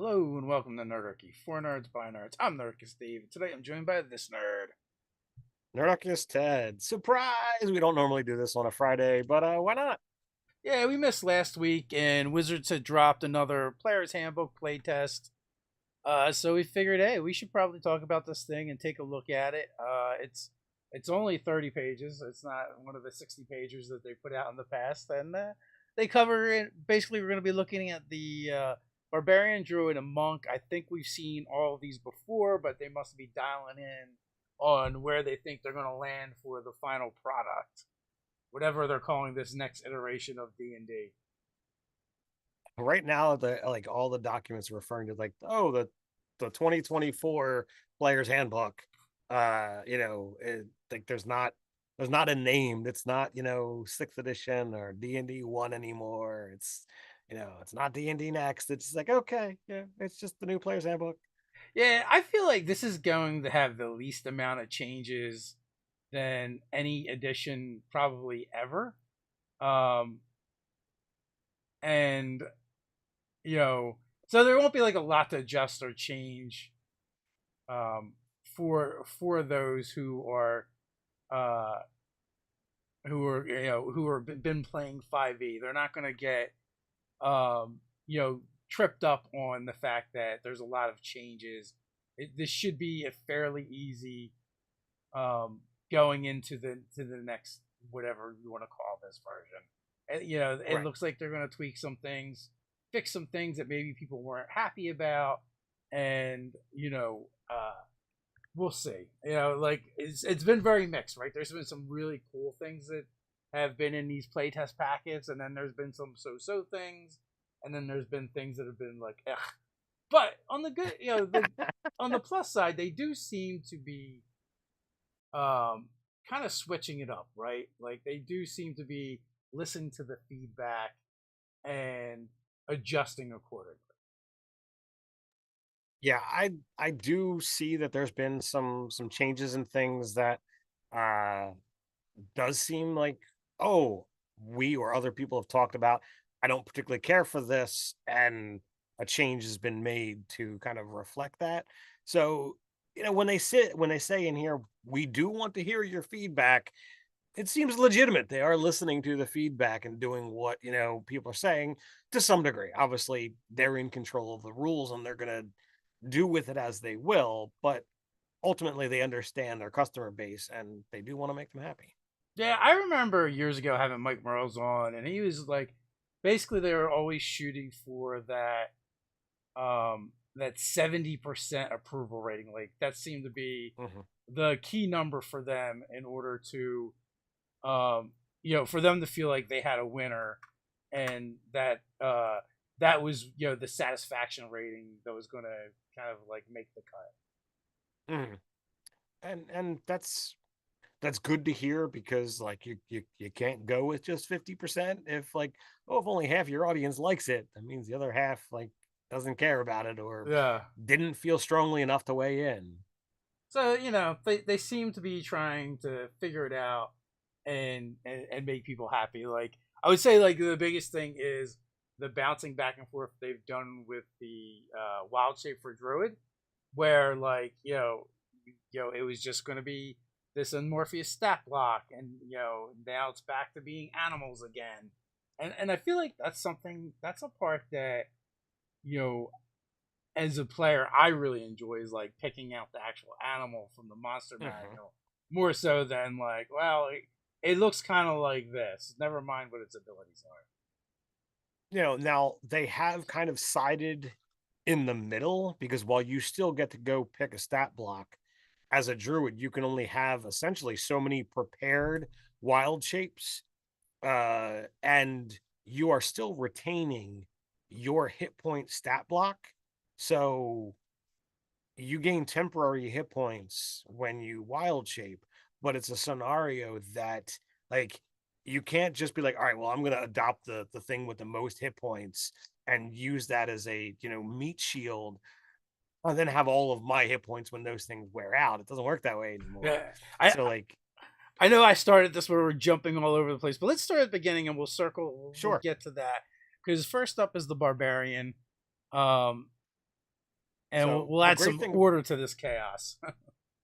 Hello and welcome to Nerdarchy. For nerds by nerds. I'm Nerdicus Dave. Today I'm joined by this nerd. Nerdarchy Ted. Surprise! We don't normally do this on a Friday, but why not? Yeah, we missed last week and Wizards had dropped another player's handbook playtest. So we figured, hey, we should probably talk about this thing and take a look at it. It's only 30 pages. It's not one of the 60 pages that they put out in the past, and they cover it. Basically, we're going to be looking at the Barbarian, Druid, and Monk. I think we've seen all of these before, but they must be dialing in on where they think they're going to land for the final product, whatever they're calling this next iteration of D&D. Right now, all the documents are referring to the 2024 Player's Handbook. There's not a name. It's not sixth edition or D&D 1 anymore. It's not D&D next. It's just like, okay, yeah, it's just the new Player's Handbook. Yeah, I feel like this is going to have the least amount of changes than any edition probably ever. Um, and so there won't be like a lot to adjust or change um, for those uh, who are been playing 5e. They're not going to get tripped up on the fact that there's a lot of changes. This should be a fairly easy going into the next whatever you want to call this version. And, it Right. looks like they're going to tweak some things, fix some things that maybe people weren't happy about, and we'll see. Like it's been very mixed, right? There's been some really cool things that have been in these playtest packets, and then there's been some so-so things, and then there's been things that have been like, ugh. But on the good, on the plus side, they do seem to be kind of switching it up, right? Like they do seem to be listening to the feedback and adjusting accordingly. Yeah, I do see that there's been some changes and things that uh does seem like, oh, we or other people have talked about, I don't particularly care for this, and a change has been made to kind of reflect that. So, when they say in here, we do want to hear your feedback, it seems legitimate. They are listening to the feedback and doing what, people are saying to some degree. Obviously, they're in control of the rules and they're going to do with it as they will, but ultimately they understand their customer base and they do want to make them happy. Yeah, I remember years ago having Mike Merles on, and he was like, basically they were always shooting for that 70% approval rating. Like that seemed to be Mhm. the key number for them in order to for them to feel like they had a winner, and that was the satisfaction rating that was going to kind of like make the cut. Mhm. And that's good to hear, because like you can't go with just 50% if, like, oh, if only half your audience likes it, that means the other half, like, doesn't care about it or Yeah. didn't feel strongly enough to weigh in. So they seem to be trying to figure it out and make people happy. Like I would say, like the biggest thing is the bouncing back and forth they've done with the wild shape for Druid, where like it was just going to be this Morpheus stat block, and now it's back to being animals again, and I feel like that's a part that you know as a player, I really enjoy is like picking out the actual animal from the monster Mhm. manual more so than like, well, it looks kind of like this. Never mind what its abilities are. Now they have kind of sided in the middle, because while you still get to go pick a stat block, as a druid, you can only have essentially so many prepared wild shapes, and you are still retaining your hit point stat block. So you gain temporary hit points when you wild shape, but it's a scenario that, like, you can't just be like, all right, well, I'm going to adopt the thing with the most hit points and use that as a meat shield, and then have all of my hit points when those things wear out. It doesn't work that way anymore. Yeah, I So, like, I know I started this where we're jumping all over the place, but let's start at the beginning and we'll circle. We'll sure. get to that because first up is the Barbarian. Um, And So we'll the add great some thing, order to this chaos.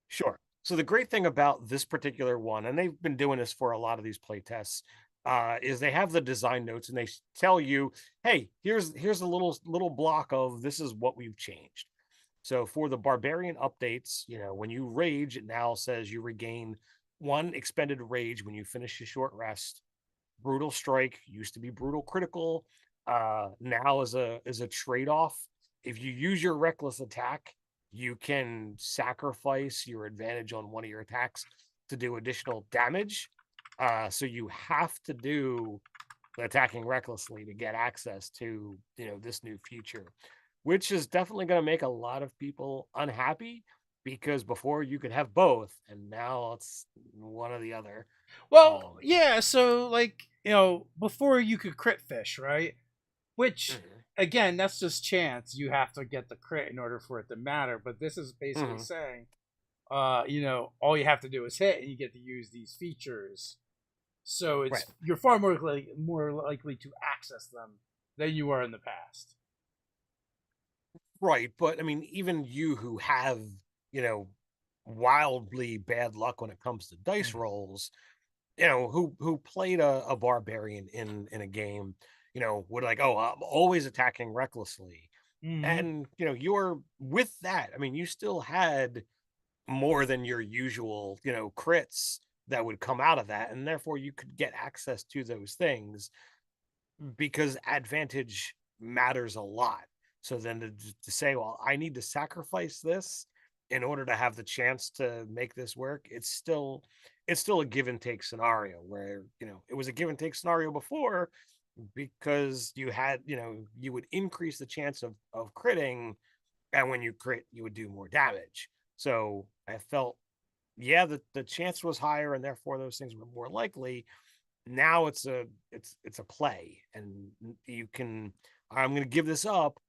sure. So the great thing about this particular one, and they've been doing this for a lot of these play tests, is they have the design notes and they tell you, hey, here's a little block of this is what we've changed. So for the Barbarian updates, when you rage, it now says you regain 1 expended rage when you finish a short rest. Brutal strike used to be brutal critical. Now is a trade-off. If you use your reckless attack, you can sacrifice your advantage on one of your attacks to do additional damage. So you have to do attacking recklessly to get access to this new feature, which is definitely going to make a lot of people unhappy because before you could have both and now it's one or the other. Well, um yeah. So like before you could crit fish, right? Which mhm, again, that's just chance. You have to get the crit in order for it to matter. But this is basically mhm, saying, all you have to do is hit, and you get to use these features. So right. you're far more likely to access them than you were in the past. Right, but I mean, even you who have, you know, wildly bad luck when it comes to dice rolls, who played a barbarian in a game, would like, oh, I'm always attacking recklessly. Mm-hmm. And, you're with that. I mean, you still had more than your usual, crits that would come out of that, and therefore you could get access to those things because advantage matters a lot. So then to say, well, I need to sacrifice this in order to have the chance to make this work, it's still a give and take scenario where, it was a give and take scenario before because you would increase the chance of critting, and when you crit, you would do more damage. So I felt, yeah, the chance was higher and therefore those things were more likely. Now it's a play, and you can, I'm going to give this up,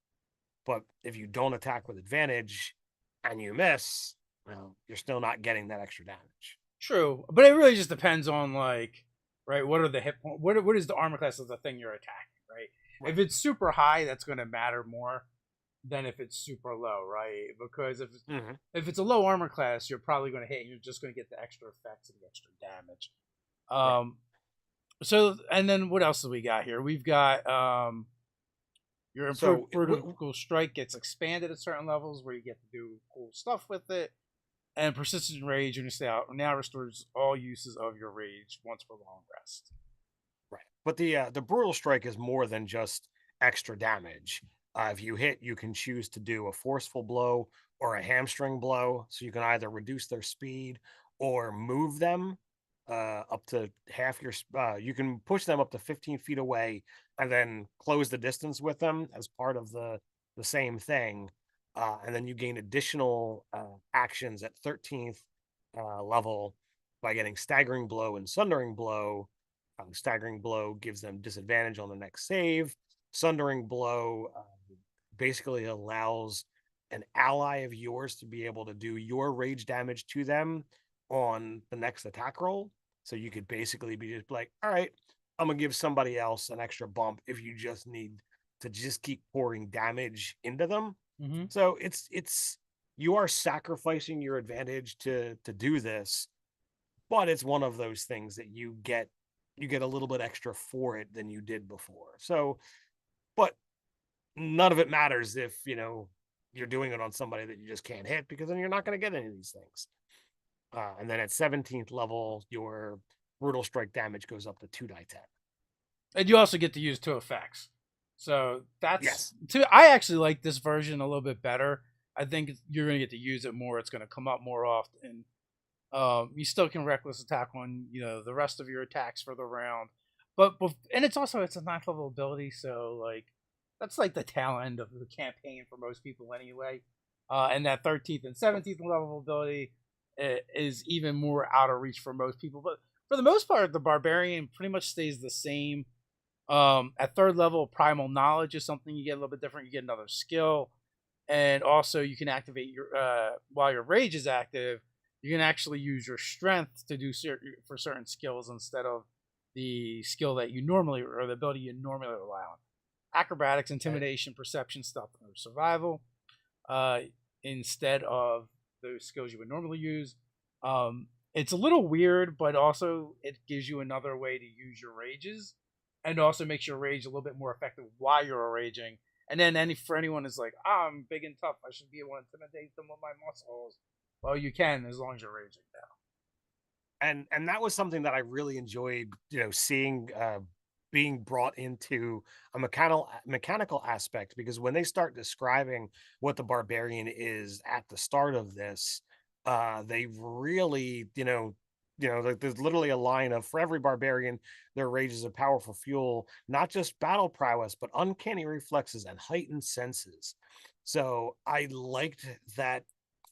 but if you don't attack with advantage and you miss, well, you're still not getting that extra damage. True, but it really just depends on like, right? What are the hit point? What is the armor class of the thing you're attacking, right? Right. If it's super high, that's going to matter more than if it's super low, right? Because Hmm. if it's a low armor class, you're probably going to hit, and you're just going to get the extra effects and the extra damage. Right. Um, so and then what else do we got here? We've got your improved So vertical strike gets expanded at certain levels where you get to do cool stuff with it. And persistent rage when you stay out now restores all uses of your rage once per long rest. right, but the brutal strike is more than just extra damage. If you hit, you can choose to do a forceful blow or a hamstring blow, so you can either reduce their speed or move them up to half your. You can push them up to 15 feet away and then close the distance with them as part of the same thing. And then you gain additional actions at 13th level by getting staggering blow and sundering blow. Staggering blow gives them disadvantage on the next save. Sundering blow basically allows an ally of yours to be able to do your rage damage to them on the next attack roll. So you could basically be just like, all right, I'm gonna give somebody else an extra bump if you just need to just keep pouring damage into them. Mm-hmm. So it's you are sacrificing your advantage to do this, but it's one of those things that you get a little bit extra for it than you did before. So, but none of it matters if you're doing it on somebody that you just can't hit, because then you're not going to get any of these things. And then at 17th level, your brutal strike damage goes up to 2d10. And you also get to use two effects. So that's Yes. I actually like this version a little bit better. I think you're going to get to use it more. It's going to come up more often. You still can reckless attack on the rest of your attacks for the round, but and it's a ninth level ability, so like that's like the tail end of the campaign for most people anyway. And that 13th and 17th level ability is even more out of reach for most people. But for the most part, the barbarian pretty much stays the same. At third level, primal knowledge is something you get a little bit different. You get another skill, and also you can activate your while your rage is active. You can actually use your strength to do for certain skills instead of the skill that you normally or the ability you normally rely on. Acrobatics, Okay. intimidation, perception, stealth, or survival. uh, instead of those skills you would normally use. It's a little weird, but also it gives you another way to use your rages, and also makes your rage a little bit more effective while you're raging. And then for anyone who's like, I'm big and tough, I should be able to intimidate them with my muscles. Well, you can as long as you're raging now. And that was something that I really enjoyed, seeing being brought into a mechanical aspect, because when they start describing what the barbarian is at the start of this, they really, like there's literally a line of, for every barbarian, their rage is a powerful fuel, not just battle prowess, but uncanny reflexes and heightened senses. So I liked that.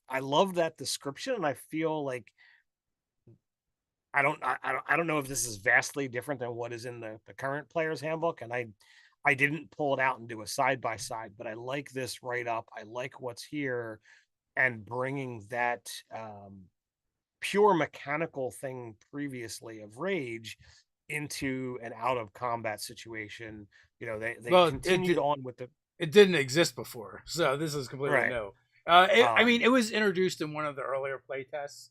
I love that description, and I feel like I don't know if this is vastly different than what is in the current player's handbook, and I didn't pull it out and do a side by side, but I like this write up. I like what's here, and bringing that pure mechanical thing previously of rage into an out of combat situation. They Well, continued on with the it didn't exist before, so this is completely right. new. I mean, it was introduced in one of the earlier playtests,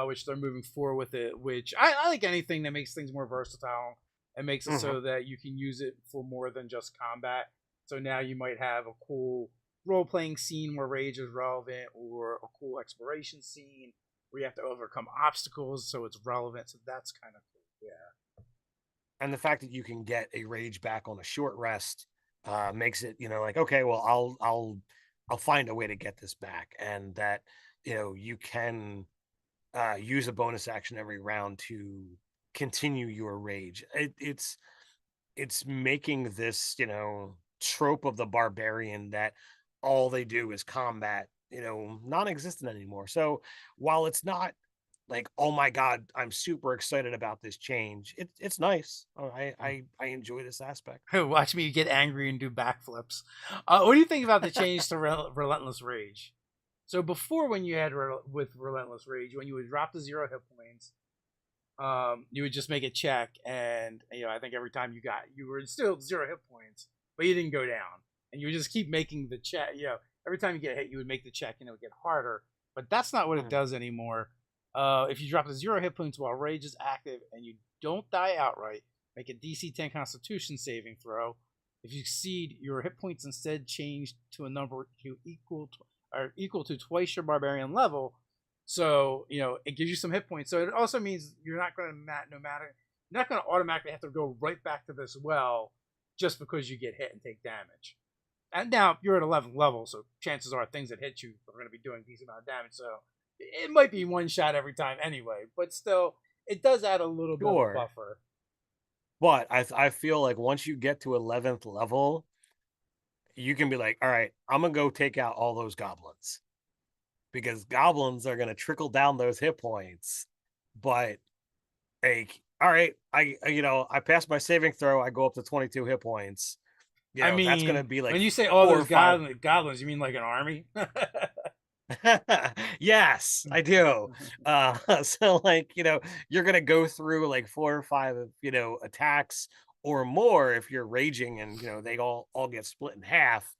which they're moving forward with it. Which I like anything that makes things more versatile and makes it Mhm. so that you can use it for more than just combat. So now you might have a cool role playing scene where rage is relevant, or a cool exploration scene where you have to overcome obstacles, so it's relevant. So that's kind of cool. Yeah. And the fact that you can get a rage back on a short rest makes it, like, okay, well, I'll find a way to get this back, and that you can use a bonus action every round to continue your rage. It's making this, trope of the barbarian that all they do is combat, non-existent anymore. So while it's not like, oh my god, I'm super excited about this change, it's nice. I enjoy this aspect. Watch me get angry and do backflips. What do you think about the change to relentless rage? So before, when you had with relentless rage, when you would drop to 0 hit points, you would just make a check, and I think every time you were still 0 hit points, but you didn't go down, and you would just keep making the check. Every time you get hit, you would make the check, and it would get harder. But that's not what it Mhm. does anymore. If you drop to 0 hit points while rage is active and you don't die outright, make a DC 10 Constitution saving throw. If you succeed, your hit points instead change to a number equal to twice your barbarian level. So it gives you some hit points. So it also means you're not going to you're not going to automatically have to go right back to this well just because you get hit and take damage. And now you're at 11th level, so chances are things that hit you are going to be doing a decent amount of damage. So it might be one shot every time anyway, but still, it does add a little bit of a Sure, buffer. but I feel like once you get to 11th level, you can be like, all right, I'm gonna go take out all those goblins, because goblins are gonna trickle down those hit points. But like, all right, I passed my saving throw, I go up to 22 hit points. I That's mean, gonna be like when you say all four or those five. goblins, you mean like an army? Yes, I do. So like, you're gonna go through like four or five, attacks or more if you're raging, and they all get split in half.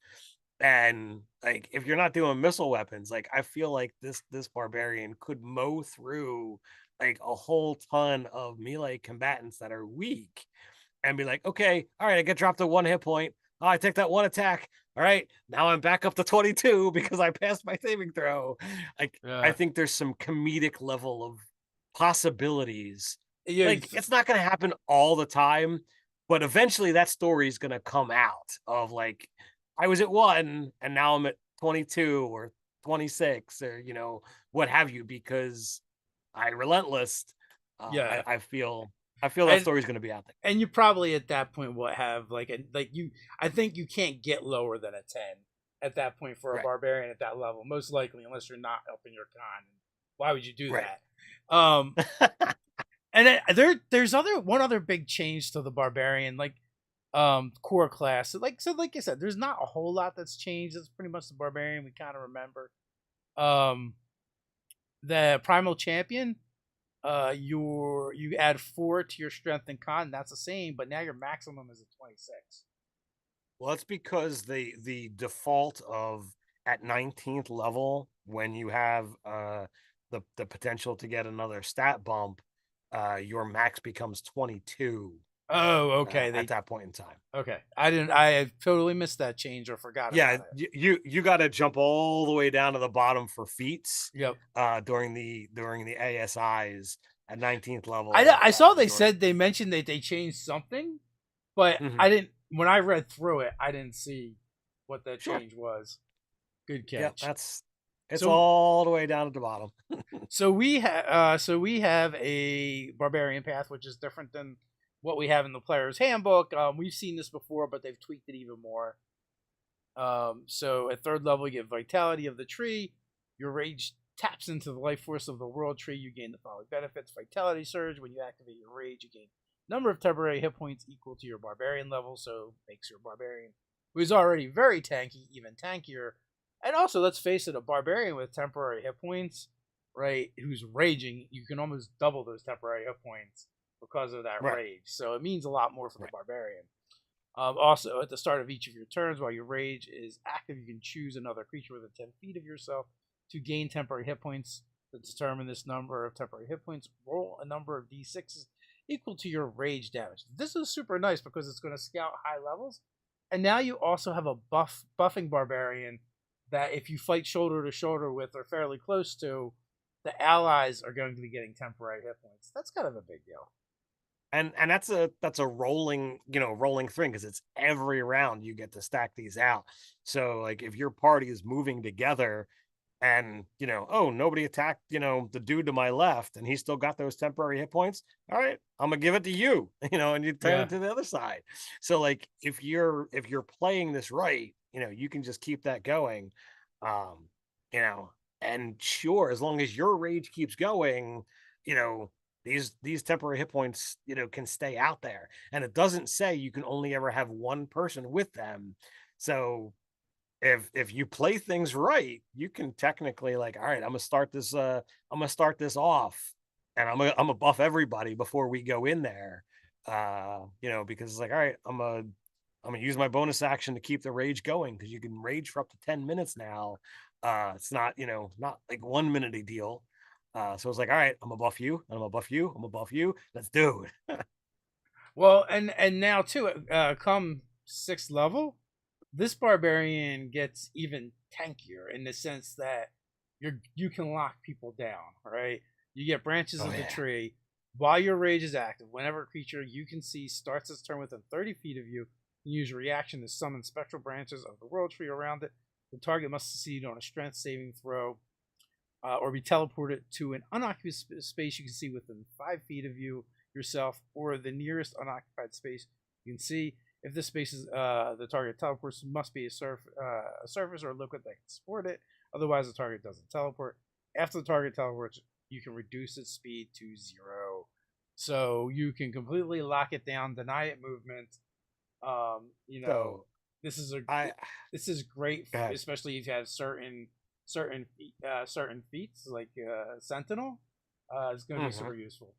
And like, if you're not doing missile weapons, like, I feel like this barbarian could mow through like a whole ton of melee combatants that are weak, and be like, okay, all right, I get dropped to 1 hit point. Oh, I take that one attack. All right, now I'm back up to 22 because I passed my saving throw. I Yeah, think there's some comedic level of possibilities. yeah. Like, it's not going to happen all the time, but eventually that story is going to come out of like, I was at 1 and now I'm at 22 or 26, or what have you, because I relentless. Yeah. I feel that and story's going to be out there. and you probably at that point will have you. I think you can't get lower than a 10 at that point for a Right. barbarian at that level, most likely, unless you're not upping your con. Why would you do Right. that? And there's one other big change to the barbarian, core class. Like I said, there's not a whole lot that's changed. It's pretty much the barbarian we kind of remember. Um, the primal champion, you add 4 to your strength and con. That's the same, but now your maximum is a 26. Well, that's because the default of at 19th level, when you have the potential to get another stat bump, your max becomes 22 Oh, okay. at They that point in time. okay. I didn't. I totally missed that change or forgot Yeah, about it. you got to jump all the way down to the bottom for feats Yep. during the ASIs at 19th I level. I saw they Your said they mentioned that they changed something, but Mhm. I didn't. When I read through it, I didn't see what that Sure. change was. Good Yep, catch. that's it's So all the way down at the bottom. we have a barbarian path, which is different than what we have in the player's handbook. We've seen this before, but they've tweaked it even more. So at third level, you get vitality of the tree. Your rage taps into the life force of the world tree. You gain the following benefits: vitality surge. When you activate your rage, you gain number of temporary hit points equal to your barbarian level. So makes your barbarian, who is already very tanky, even tankier. And also, let's face it, a barbarian with temporary hit points, right, who's raging, you can almost double those temporary hit points because of that Right. rage. So it means a lot more for the Right. barbarian. Also, at the start of each of your turns, while your rage is active, you can choose another creature within 10 feet of yourself to gain temporary hit points. To determine this number of temporary hit points, roll a number of d6s equal to your rage damage. This is super nice because it's going to scout high levels. And now you also have a buffing barbarian that if you fight shoulder to shoulder with or fairly close to, the allies are going to be getting temporary hit points. That's kind of a big deal. And that's a rolling, rolling thing, because it's every round you get to stack these out. So like if your party is moving together and oh, nobody attacked the dude to my left and he still got those temporary hit points, all right, I'm gonna give it to you, and you turn Yeah. it to the other side. So like if you're playing this right, you can just keep that going. um you know and sure, as long as your rage keeps going, you know these temporary hit points can stay out there, and it doesn't say you can only ever have one person with them. So if you play things right, you can technically, like, all right, I'm gonna start this off, and I'm gonna buff everybody before we go in there. Because it's like, all right, I'm gonna use my bonus action to keep the rage going, because you can rage for up to 10 minutes now. It's not, not like 1 minute a deal. So it's like, all right, I'm gonna buff you, I'm gonna buff you, I'm gonna buff you. Let's do it. Well, and now too, come sixth level, this barbarian gets even tankier in the sense that you can lock people down. Right, you get branches Oh of the yeah. tree while your rage is active. Whenever a creature you can see starts its turn within 30 feet of you, you use a reaction to summon spectral branches of the world tree around it. The target must succeed on a strength saving throw or be teleported to an unoccupied space you can see within 5 feet of you yourself, or the nearest unoccupied space you can see. If this space is the target teleports, must be a surface or a liquid that can support it. Otherwise, the target doesn't teleport. After the target teleports, you can reduce its speed to 0, so you can completely lock it down, deny it movement. Um, you know, So this is a I this is great, go ahead. especially if you have certain feats like Sentinel. It's going to be Mhm. super useful.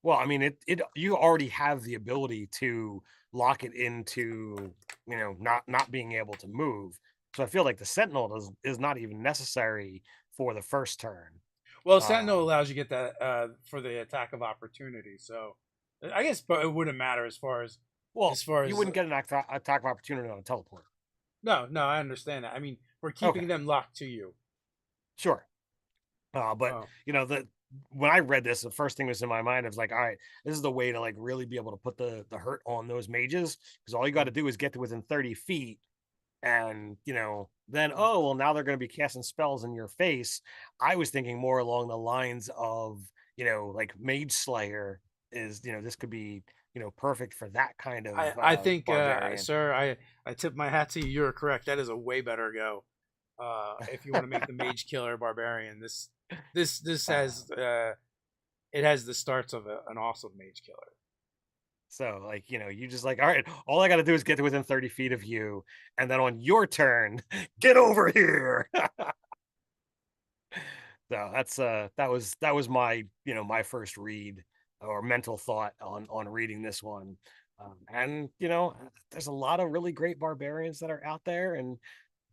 Well, I mean, it you already have the ability to lock it into, not being able to move. So I feel like the Sentinel is not even necessary for the first turn. Well, Sentinel Um, allows you to get that for the attack of opportunity. So I guess, but it wouldn't matter well, as far you as wouldn't get an attack of opportunity on a teleport. no, I understand that. I mean, we're Okay, keeping them locked to you. sure. But Oh, the when I read this, the first thing that was in my mind, I was like, all right, this is the way to like really be able to put the hurt on those mages, because all you got to do is get to within 30 feet, and then, oh well, now they're going to be casting spells in your face. I was thinking more along the lines of, like Mage Slayer is, this could be, perfect for that kind of I think, barbarian. sir, I tip my hat to you. You're correct. That is a way better go. If you want to make the mage killer barbarian, this uh, has it has the starts of an awesome mage killer. so like, you just like, all right, all I got to do is get to within 30 feet of you, and then on your turn, get over here. So that was my, my first read or mental thought on reading this one. And there's a lot of really great barbarians that are out there, and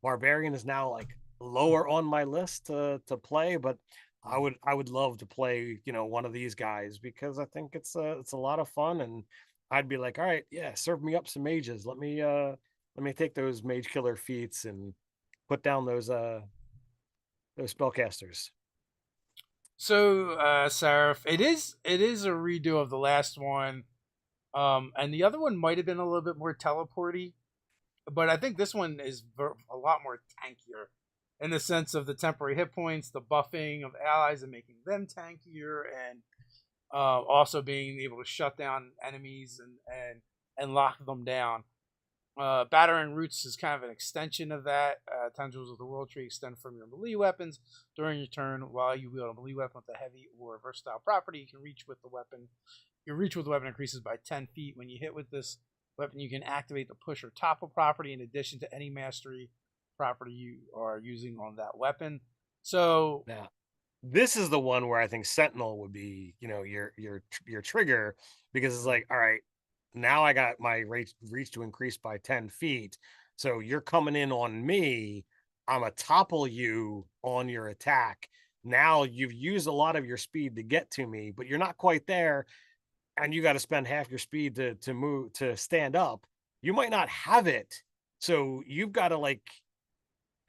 Barbarian is now like lower on my list to play, but I would love to play, you know, one of these guys because I think it's a lot of fun, and I'd be like, all right, yeah, serve me up some mages. Let me take those mage killer feats and put down those spellcasters. So, Seraph, it is a redo of the last one, and the other one might have been a little bit more teleporty, but I think this one is a lot more tankier in the sense of the temporary hit points, the buffing of allies and making them tankier, and also being able to shut down enemies and lock them down. Battering Roots is kind of an extension of that. Tendrils of the World Tree extend from your melee weapons during your turn. While you wield a melee weapon with a heavy or versatile property, you can reach with the weapon. Your reach with the weapon increases by 10 feet. When you hit with this weapon, you can activate the push or topple property in addition to any mastery property you are using on that weapon. So, Now, this is the one where I think Sentinel would be, you know, your trigger because it's like, all right, now I got my reach to increase by 10 feet. So you're coming in on me. I'm a topple you on your attack. Now you've used a lot of your speed to get to me, but you're not quite there, and you got to spend half your speed to move to stand up. You might not have it. So you've got to like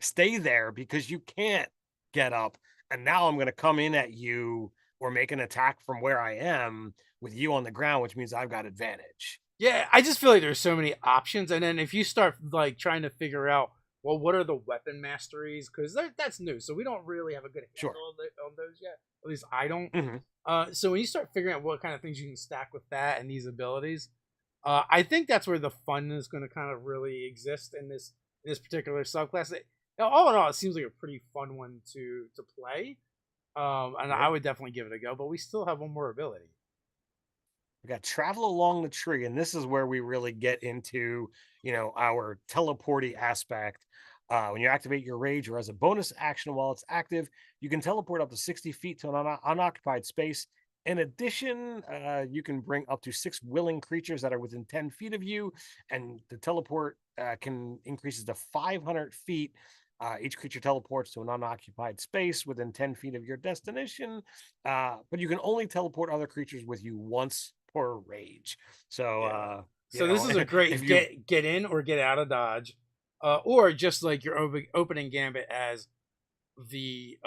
stay there because you can't get up. And now I'm going to come in at you or make an attack from where I am with you on the ground, which means I've got advantage. yeah, I just feel like there's so many options, and then if you start like trying to figure out, well, what are the weapon masteries? Because that's new, so we don't really have a good Sure. handle on those yet. At least I don't. Mhm. So when you start figuring out what kind of things you can stack with that and these abilities, I think that's where the fun is going to kind of really exist in this particular subclass. All in all, it seems like a pretty fun one to play, and I Yeah. would definitely give it a go. But we still have one more ability. We got travel along the tree, and this is where we really get into, you know, our teleporty aspect. When you activate your rage or as a bonus action while it's active, you can teleport up to 60 feet to an unoccupied space. In addition, you can bring up to 6 willing creatures that are within 10 feet of you, and the teleport can increases to 500 feet. Each creature teleports to an unoccupied space within 10 feet of your destination, but you can only teleport other creatures with you once per rage. So, Yeah. you So this know, is a if great you get in or get out of dodge, or just like your opening gambit as the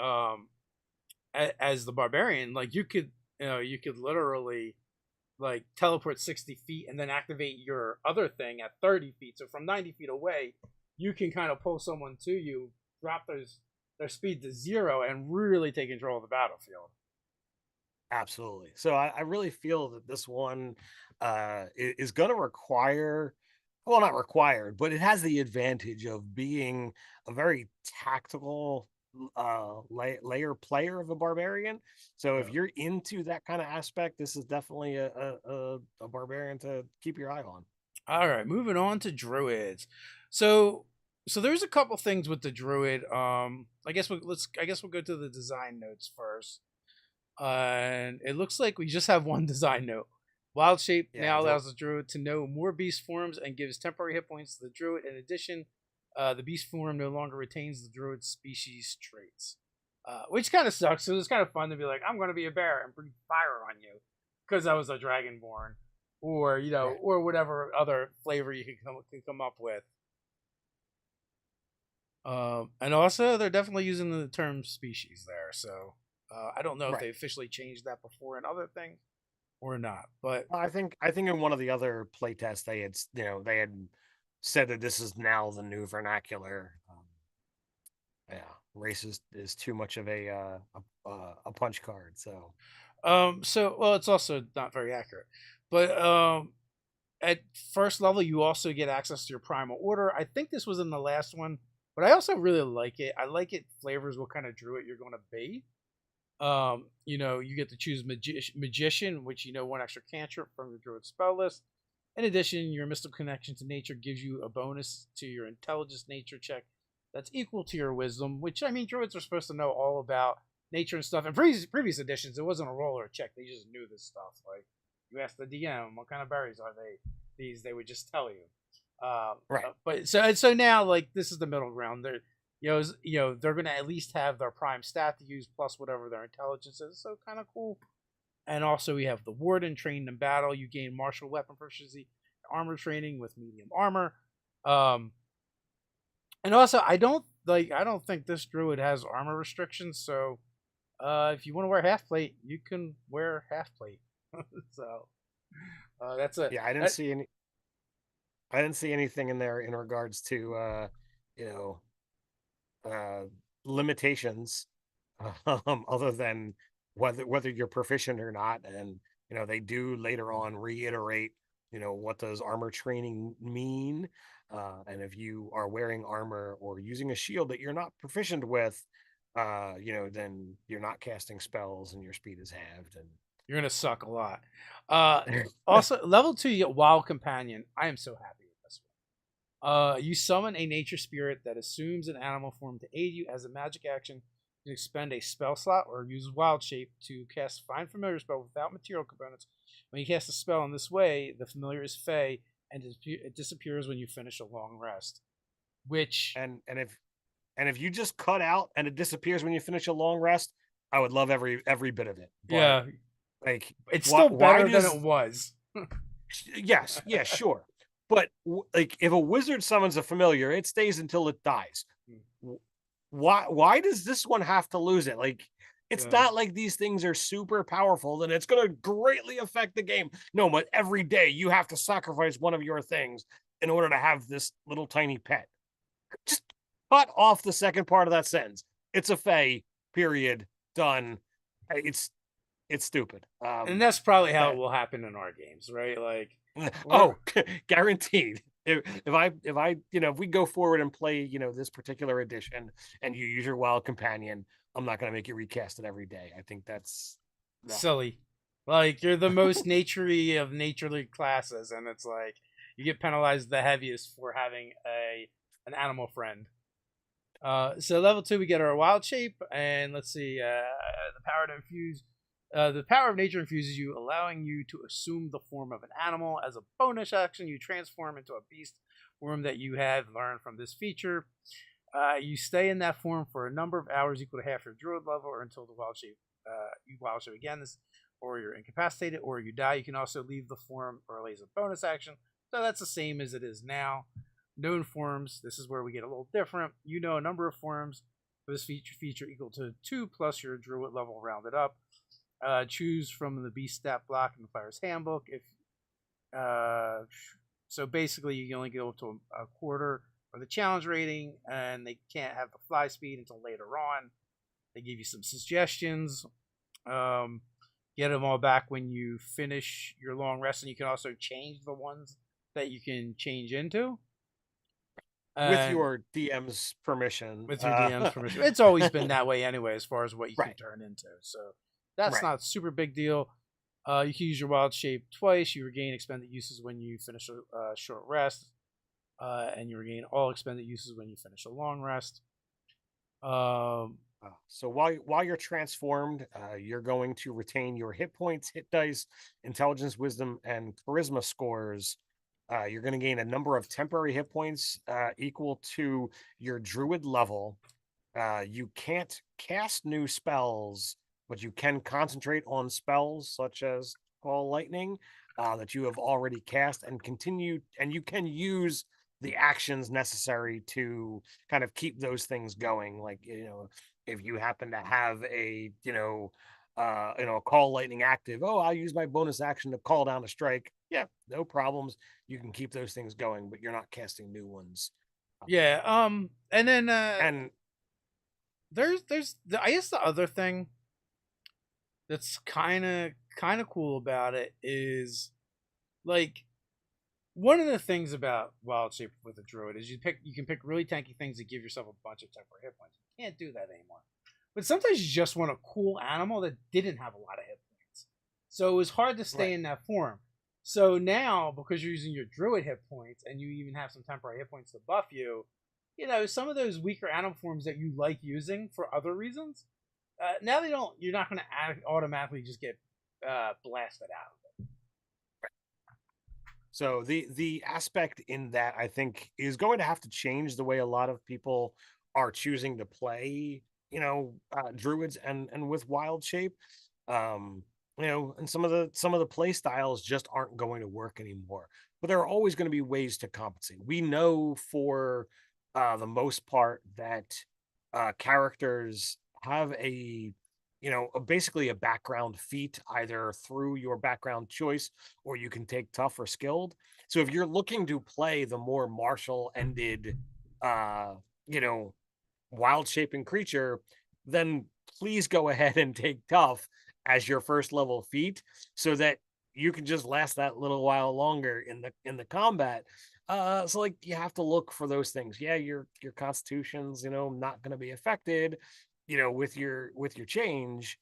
as the barbarian. Like you could literally like teleport 60 feet and then activate your other thing at 30 feet. So from 90 feet away, you can kind of pull someone to you, drop their speed to zero, and really take control of the battlefield. absolutely. So I really feel that this one is going to require, well, not required, but it has the advantage of being a very tactical layer player of a barbarian. So if Yeah. you're into that kind of aspect, this is definitely a barbarian to keep your eye on. All right, moving on to druids. So there's a couple things with the druid. I guess we'll go to the design notes first. And it looks like we just have one design note. Wild shape Yeah, now allows the druid to know more beast forms and gives temporary hit points to the druid. In addition, the beast form no longer retains the druid species traits, which kind of sucks. So it's kind of fun to be like, I'm going to be a bear and breathe fire on you because I was a dragonborn, or right. or whatever other flavor you can come up with. And also, they're definitely using the term species there. So I don't know if Right. they officially changed that before in other things or not. But I think in one of the other playtests they had you know they had said that this is now the new vernacular. Yeah, racist is too much of a punch card. So so well, it's also not very accurate. But at first level, you also get access to your primal order. I think this was in the last one, but I also really like it. I like it flavors what kind of druid you're going to be. You get to choose magician, which one extra cantrip from your druid spell list. In addition, your mystical connection to nature gives you a bonus to your intelligence nature check that's equal to your wisdom, which I mean, druids are supposed to know all about nature and stuff. In previous editions, it wasn't a roll or a check; they just knew this stuff. Like you ask the DM, what kind of berries are they? These they would just tell you. Right. But so now like this is the middle ground. They're they're gonna at least have their prime stat to use plus whatever their intelligence is. So kind of cool. And also we have the warden trained in battle. You gain martial weapon proficiency, armor training with medium armor. And also I don't think this druid has armor restrictions. So if you want to wear half plate, you can wear half plate. So that's it. Yeah, I didn't see anything in there in regards to you know, uh limitations other than whether you're proficient or not. And they do later on reiterate, what does armor training mean? And if you are wearing armor or using a shield that you're not proficient with, then you're not casting spells and your speed is halved. You're gonna suck a lot. Also, level 2, you get Wild Companion. I am so happy with this one. You summon a nature spirit that assumes an animal form to aid you as a magic action. You can expend a spell slot or use Wild Shape to cast Find Familiar spell without material components. When you cast a spell in this way, the familiar is fey and it disappears when you finish a long rest. Which if you just cut out and it disappears when you finish a long rest, I would love every bit of it. But, yeah, like it's still better than it was. Yes, yeah, sure. But like, if a wizard summons a familiar, it stays until it dies. Why does this one have to lose it? Like, it's not like these things are super powerful and it's going to greatly affect the game. No, but every day you have to sacrifice one of your things in order to have this little tiny pet. Just cut off the second part of that sentence. It's a fey, period, done. It's stupid. And that's probably how it will happen in our games, right? Like, guaranteed. If we go forward and play, this particular edition and you use your Wild Companion, I'm not going to make you recast it every day. I think that's silly. Like, you're the most naturey of naturely classes, and it's like you get penalized the heaviest for having an animal friend. So level 2, we get our Wild Shape, and let's see, the power to infuse. The power of nature infuses you, allowing you to assume the form of an animal. As a bonus action, you transform into a beast form that you have learned from this feature. You stay in that form for a number of hours equal to half your druid level, or until the wild shape you wild shape again, or you're incapacitated, or you die. You can also leave the form early as a bonus action. So that's the same as it is now. Known forms, this is where we get a little different. You know a number of forms for this feature equal to 2 plus your druid level rounded up. Choose from the beast stat block in the player's handbook. So basically, you can only go up to a quarter of the challenge rating, and they can't have the fly speed until later on. They give you some suggestions. Get them all back when you finish your long rest, and you can also change the ones that you can change into. With your DM's permission. With your DM's permission. It's always been that way anyway, as far as what you can turn into. So that's not a super big deal. You can use your Wild Shape twice. You regain expended uses when you finish a short rest. And you regain all expended uses when you finish a long rest. So while you're transformed, you're going to retain your hit points, hit dice, intelligence, wisdom, and charisma scores. You're going to gain a number of temporary hit points equal to your druid level. You can't cast new spells, but you can concentrate on spells such as Call Lightning that you have already cast, and you can use the actions necessary to kind of keep those things going. Like, if you happen to have a Call Lightning active, I'll use my bonus action to call down a strike. Yeah, no problems. You can keep those things going, but you're not casting new ones. Yeah. And then and there's I guess the other thing that's kind of cool about it is, like, one of the things about Wild Shape with a druid is you can pick really tanky things that give yourself a bunch of temporary hit points. You can't do that anymore. But sometimes you just want a cool animal that didn't have a lot of hit points. So it was hard to stay in that form. So now, because you're using your druid hit points and you even have some temporary hit points to buff you, some of those weaker animal forms that you like using for other reasons, now you're not going to automatically just get blasted out. So the aspect in that I think is going to have to change the way a lot of people are choosing to play, druids and with wild shape. Um, and some of the play styles just aren't going to work anymore. But there are always going to be ways to compensate. We know for the most part that characters have basically a background feat either through your background choice or you can take tough or skilled. So if you're looking to play the more martial ended, uh, you know, wild shaping creature, then please go ahead and take tough as your first level feat so that you can just last that little while longer in the combat. So like you have to look for those things. Yeah, your constitution's, not gonna be affected, with your change,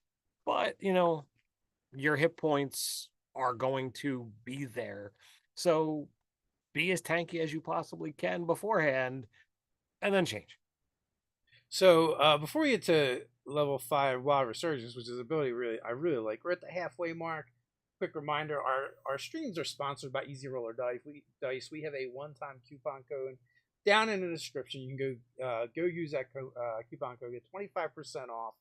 but your hit points are going to be there. So be as tanky as you possibly can beforehand and then change. So before we get to level 5 Wild Resurgence, which is ability I really like, we're at the halfway mark. Quick reminder: our streams are sponsored by Easy Roller Dice. We have a one-time coupon code down in the description. You can go use that coupon code, get 25% off.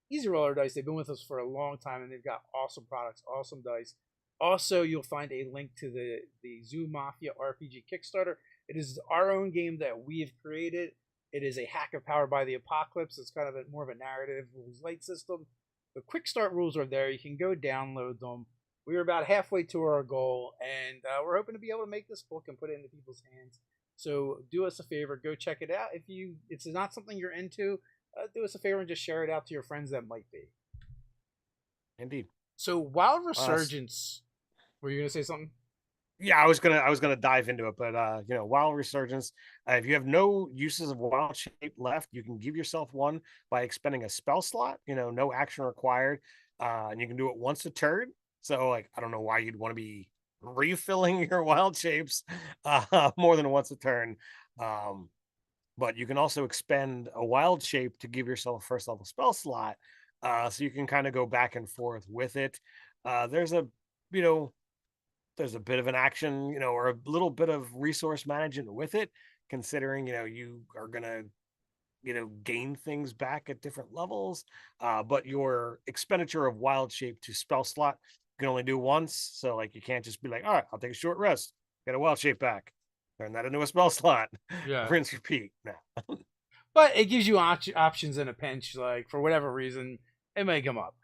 Easy Roller Dice. They've been with us for a long time, and they've got awesome products, awesome dice. Also, you'll find a link to the Zoo Mafia RPG Kickstarter. It is our own game that we have created. It is a hacker powered by the apocalypse. It's kind of more of a narrative rules light system. The quick start rules are there. You can go download them. We are about halfway to our goal, and we're hoping to be able to make this book and put it into people's hands. So do us a favor, go check it out. If it's not something you're into, do us a favor and just share it out to your friends that might be. Indeed. So Wild Resurgence, were you gonna say something? Yeah, I was gonna dive into it, but Wild Resurgence. If you have no uses of Wild Shape left, you can give yourself one by expending a spell slot. No action required, and you can do it once a turn. So, like, I don't know why you'd want to be refilling your Wild Shapes more than once a turn. Um, but you can also expend a Wild Shape to give yourself a first level spell slot, so you can kind of go back and forth with it. There's a you know there's a bit of an action, or a little bit of resource management with it, considering, you are going to, gain things back at different levels. But your expenditure of wild shape to spell slot you can only do once. So, like, you can't just be like, all right, I'll take a short rest, get a wild shape back, turn that into a spell slot, Yeah. rinse, repeat. No. But it gives you options in a pinch, like for whatever reason, it may come up.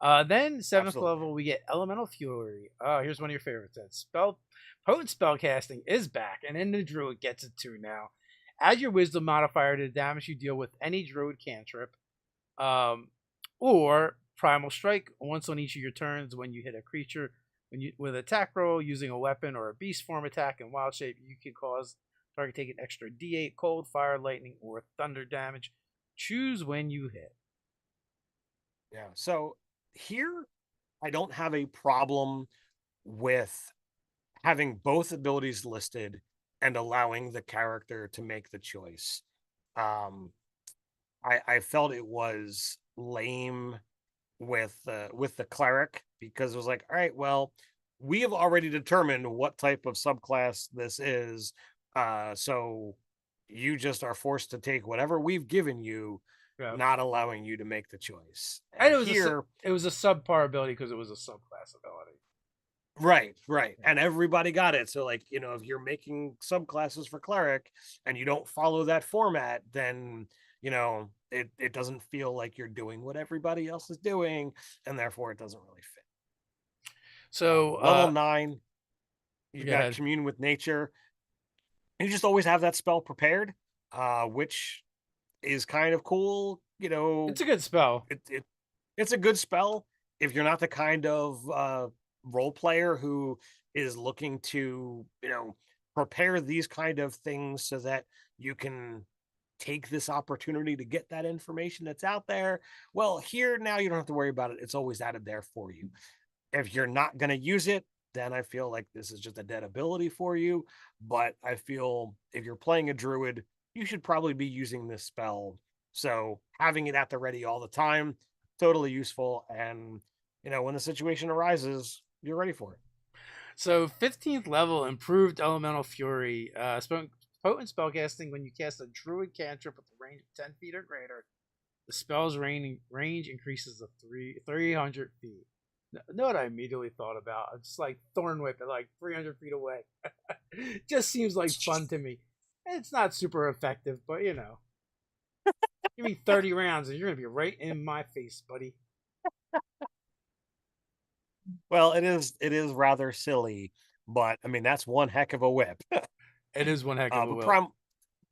Then seventh Absolutely. level, we get Elemental Fury. Here's one of your favorites. Then potent spell casting is back, and then the Druid gets it too now. Add your Wisdom modifier to the damage you deal with any Druid cantrip, um, or Primal Strike once on each of your turns when you hit a creature. With attack roll using a weapon or a beast form attack in wild shape, you can cause target take an extra D8 cold, fire, lightning, or thunder damage. Choose when you hit. Yeah. So here, I don't have a problem with having both abilities listed and allowing the character to make the choice. Um, I felt it was lame with the cleric because it was like, all right, well, we have already determined what type of subclass this is, so you just are forced to take whatever we've given you, Yeah. not allowing you to make the choice. And And here, it was a subpar ability because it was a subclass ability. right. Yeah. And everybody got it. So, like, if you're making subclasses for cleric and you don't follow that format, then, it doesn't feel like you're doing what everybody else is doing, and therefore it doesn't really fit. So Level 9, you've go got ahead. Commune with Nature. And you just always have that spell prepared, which is kind of cool. It's a good spell. It's a good spell if you're not the kind of role player who is looking to prepare these kind of things so that you can take this opportunity to get that information that's out there. Well, here now you don't have to worry about it. It's always added there for you. If you're not going to use it, then I feel like this is just a dead ability for you. But I feel if you're playing a druid, you should probably be using this spell. So having it at the ready all the time, totally useful. And when the situation arises, you're ready for it. So 15th level, improved elemental fury. Potent spellcasting when you cast a druid cantrip with a range of 10 feet or greater. The spell's range increases to 300 feet. Know what I immediately thought about? It's like Thorn Whip at like 300 feet away. Just seems like fun to me. It's not super effective, but you know, give me 30 rounds and you're gonna be right in my face, buddy. Well, it is rather silly, but I mean that's one heck of a whip. It is one heck of a But whip.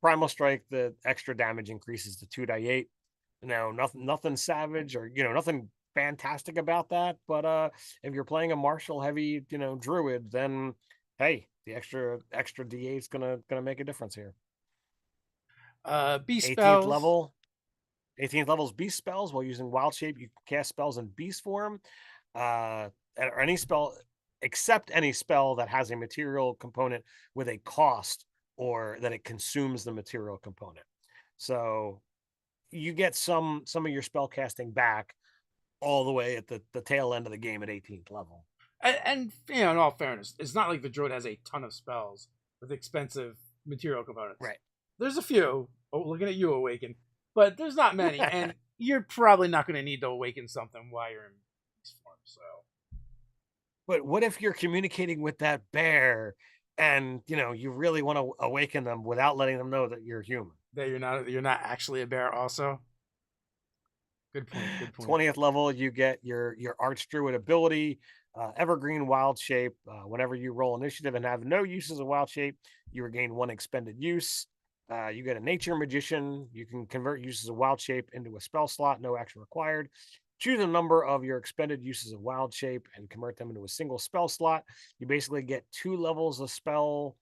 primal strike, the extra damage increases to 2d8. Nothing savage or nothing fantastic about that. But if you're playing a martial heavy, druid, then hey, the extra d8 is gonna make a difference here. Beast 18th spells. level, 18th level is beast spells. While using wild shape, you can cast spells in beast form. Or any spell except any spell that has a material component with a cost or that it consumes the material component. So you get some of your spell casting back all the way at the tail end of the game at 18th level. And you know, in all fairness, it's not like the druid has a ton of spells with expensive material components. Right. There's a few. Oh, looking at you, Awaken, but there's not many, and you're probably not going to need to awaken something while you're in beast form. So, But what if you're communicating with that bear and you really want to awaken them without letting them know that you're human? that you're not actually a bear. Also, good point. Good point. 20th level, you get your Archdruid ability, Evergreen Wild Shape. Whenever you roll initiative and have no uses of Wild Shape, you regain 1 expended use. You get a Nature Magician. You can convert uses of Wild Shape into a spell slot, no action required. Choose a number of your expended uses of Wild Shape and convert them into a single spell slot. You basically get 2 levels of spell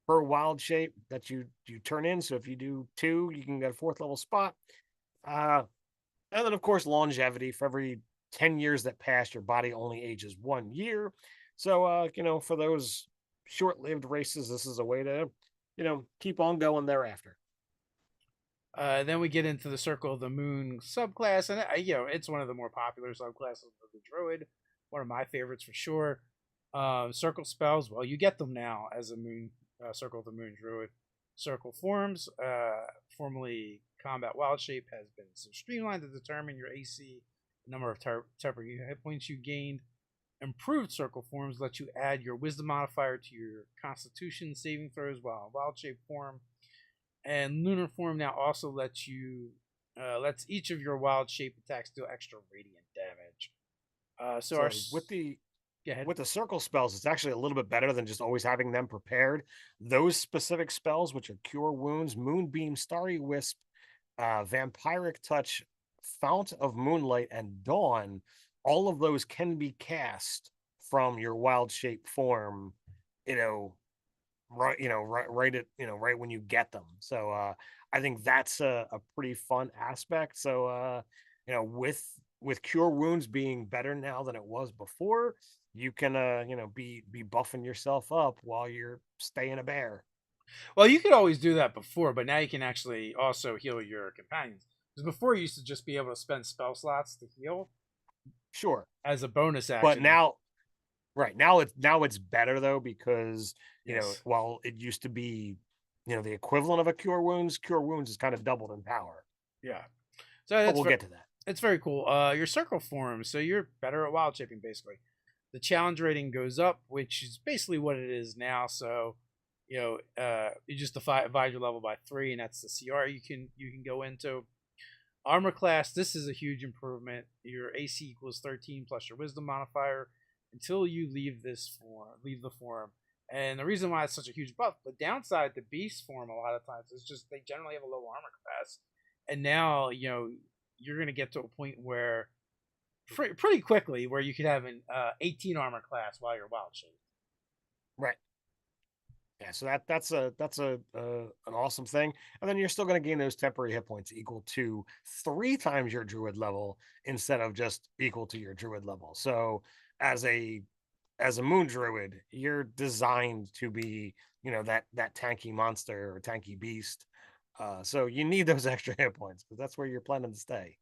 per Wild Shape that you turn in. So if you do 2, you can get a 4th level spot. And then, of course, longevity. For every 10 years that pass, your body only ages 1 year. So, for those short lived races, this is a way to, keep on going thereafter. Then we get into the Circle of the Moon subclass, and it's one of the more popular subclasses of the druid. One of my favorites for sure. Circle spells, well, you get them now as a moon Circle of the Moon druid. Circle forms, formerly combat wild shape, has been so streamlined to determine your AC, number of temporary hit points you gained. Improved circle forms let you add your wisdom modifier to your constitution saving throws while in wild shape form. And lunar form now also lets each of your wild shape attacks deal extra radiant damage. So with the circle spells, it's actually a little bit better than just always having them prepared. Those specific spells, which are Cure Wounds, Moonbeam, Starry Wisp, Vampiric Touch, Fount of Moonlight, and Dawn, all of those can be cast from your wild shape form, right when you get them. So I think that's a pretty fun aspect. So with Cure Wounds being better now than it was before, you can be buffing yourself up while you're staying a bear. Well, you could always do that before, but now you can actually also heal your companions. Because before you used to just be able to spend spell slots to heal. Sure. As a bonus action. But now it's better though, because yes. while it used to be the equivalent of a Cure Wounds is kind of doubled in power. Yeah. So we'll get to that. It's very cool. Your circle forms, so you're better at wild shaping basically. The challenge rating goes up, which is basically what it is now. So, you just divide your level by 3, and that's the CR you can go into. Armor class, this is a huge improvement. Your AC equals 13 plus your wisdom modifier until you leave the form. And the reason why it's such a huge buff, the downside to beast form a lot of times is just they generally have a low armor class. And now, you're going to get to a point where pretty quickly where you could have an 18 armor class while you're wild shape. Right. Yeah, so that's an awesome thing, and then you're still going to gain those temporary hit points equal to 3 times your druid level instead of just equal to your druid level. So as a moon druid, you're designed to be that tanky monster or tanky beast. So you need those extra hit points because that's where you're planning to stay.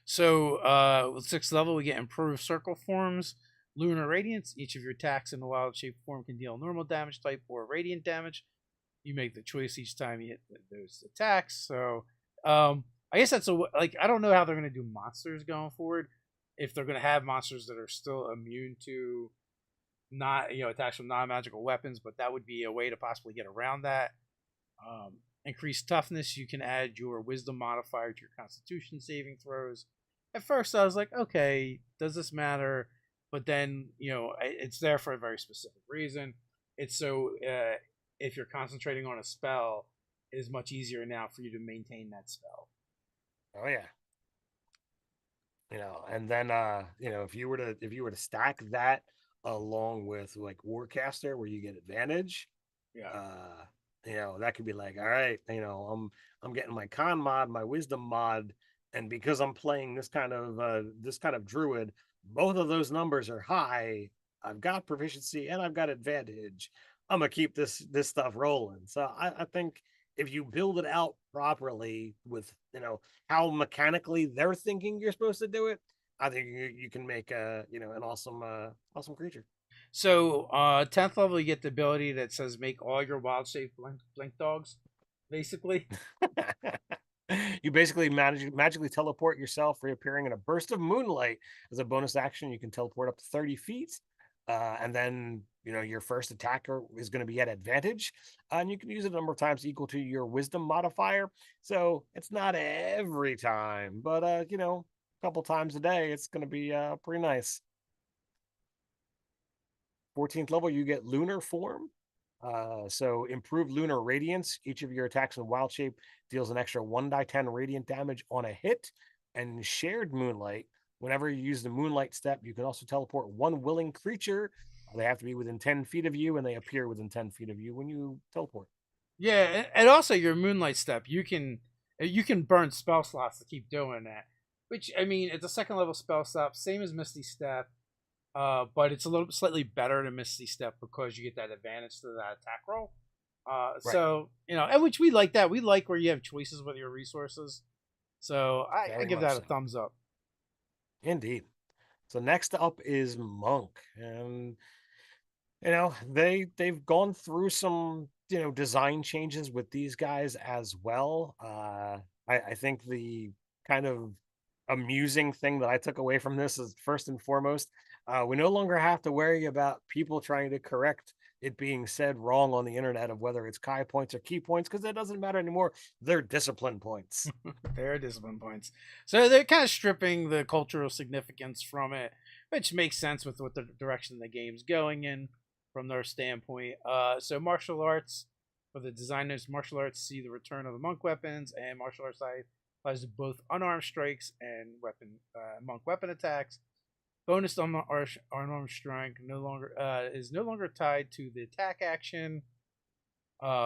So with 6th level, we get improved circle forms, lunar radiance. Each of your attacks in the wild shape form can deal normal damage type or radiant damage. You make the choice each time you hit those attacks. So I guess that's like I don't know how they're gonna do monsters going forward. If they're gonna have monsters that are still immune to not attacks from non-magical weapons, but that would be a way to possibly get around that. Increased toughness, you can add your wisdom modifier to your constitution saving throws. At first I was like, okay, does this matter? But then it's there for a very specific reason. It's so if you're concentrating on a spell, it is much easier now for you to maintain that spell. Oh yeah. And then if you were to stack that along with like Warcaster where you get advantage, Yeah. that could be like, all right, I'm getting my con mod, my wisdom mod, and because I'm playing this kind of druid, both of those numbers are high. I've got proficiency and I've got advantage. I'm gonna keep this stuff rolling. So I think if you build it out properly with how mechanically they're thinking you're supposed to do it, I think you can make an awesome creature. So 10th level, you get the ability that says make all your wild shape blink dogs, basically. You basically magically teleport yourself, reappearing in a burst of moonlight. As a bonus action, you can teleport up to 30 feet. And then, your first attacker is going to be at advantage. And you can use it a number of times equal to your wisdom modifier. So it's not every time, but, a couple times a day, it's going to be pretty nice. 14th level, you get lunar form. So improved lunar radiance. Each of your attacks in wild shape deals an extra 1d10 radiant damage on a hit. And shared moonlight. Whenever you use the moonlight step, you can also teleport one willing creature. They have to be within 10 feet of you, and they appear within 10 feet of you when you teleport. Yeah, and also your moonlight step, you can burn spell slots to keep doing that. Which I mean, it's a 2nd level spell slot, same as Misty Step, but it's a little slightly better than Misty Step because you get that advantage to that attack roll. Right. So and which we like that. We like where you have choices with your resources. So I Very give much that a so. thumbs up. Indeed. So next up is Monk. And they've gone through some design changes with these guys as well. I think the kind of amusing thing that I took away from this is first and foremost, we no longer have to worry about people trying to correct it being said wrong on the internet of whether it's Kai points or key points, because it doesn't matter anymore. They're discipline points. They're discipline points. So they're kind of stripping the cultural significance from it, which makes sense with what the direction the game's going in from their standpoint. So martial arts, for the designers, martial arts see the return of the monk weapons, and martial arts side applies to both unarmed strikes and monk weapon attacks. Bonus unarmed strike is no longer tied to the attack action,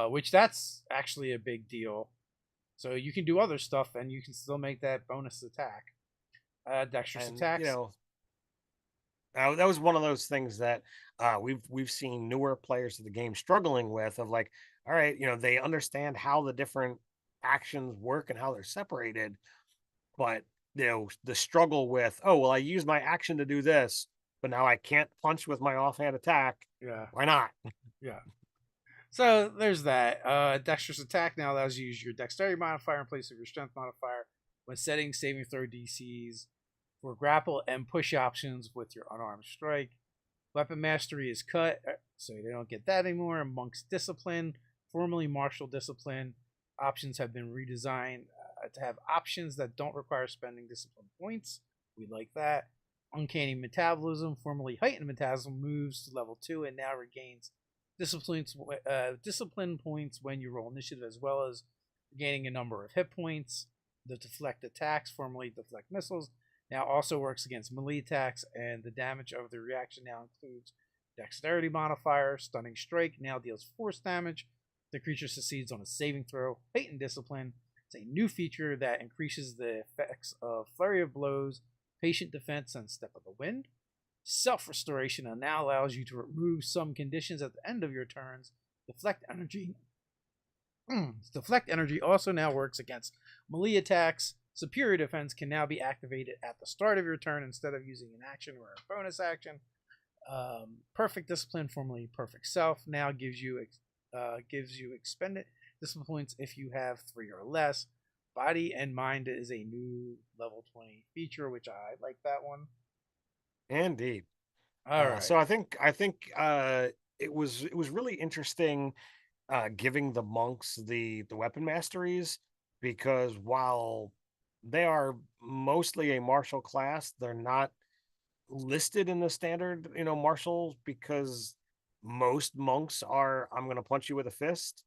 which that's actually a big deal. So you can do other stuff and you can still make that bonus attack. Dexterous And attacks. that was one of those things that we've seen newer players of the game struggling with, of like, all right, they understand how the different actions work and how they're separated, but the struggle with, oh well, I use my action to do this, but now I can't punch with my offhand attack. Yeah. Why not? Yeah. So there's that. Dexterous attack now allows you to use your dexterity modifier in place of your strength modifier when setting saving throw DCs for grapple and push options with your unarmed strike. Weapon mastery is cut, so they don't get that anymore. Monk's discipline, formerly martial discipline, options have been redesigned to have options that don't require spending discipline points. We like that. Uncanny metabolism, formerly heightened metabolism, moves to level 2 and now regains discipline points when you roll initiative, as well as gaining a number of hit points. The deflect attacks, formerly deflect missiles, now also works against melee attacks, and the damage of the reaction now includes dexterity modifier. Stunning strike now deals force damage. The creature succeeds on a saving throw. Heightened discipline. It's a new feature that increases the effects of flurry of blows, patient defense, and step of the wind. Self-restoration now allows you to remove some conditions at the end of your turns. Deflect energy. Deflect energy also now works against melee attacks. Superior Defense can now be activated at the start of your turn instead of using an action or a bonus action. Perfect Discipline, formerly Perfect Self, now gives you expended discipline points if you have 3 or less. Body and Mind is a new level 20 feature, which I like that one. Indeed. All right. So I think it was really interesting giving the monks the weapon masteries, because while they are mostly a martial class, they're not listed in the standard, martials, because most monks are I'm going to punch you with a fist.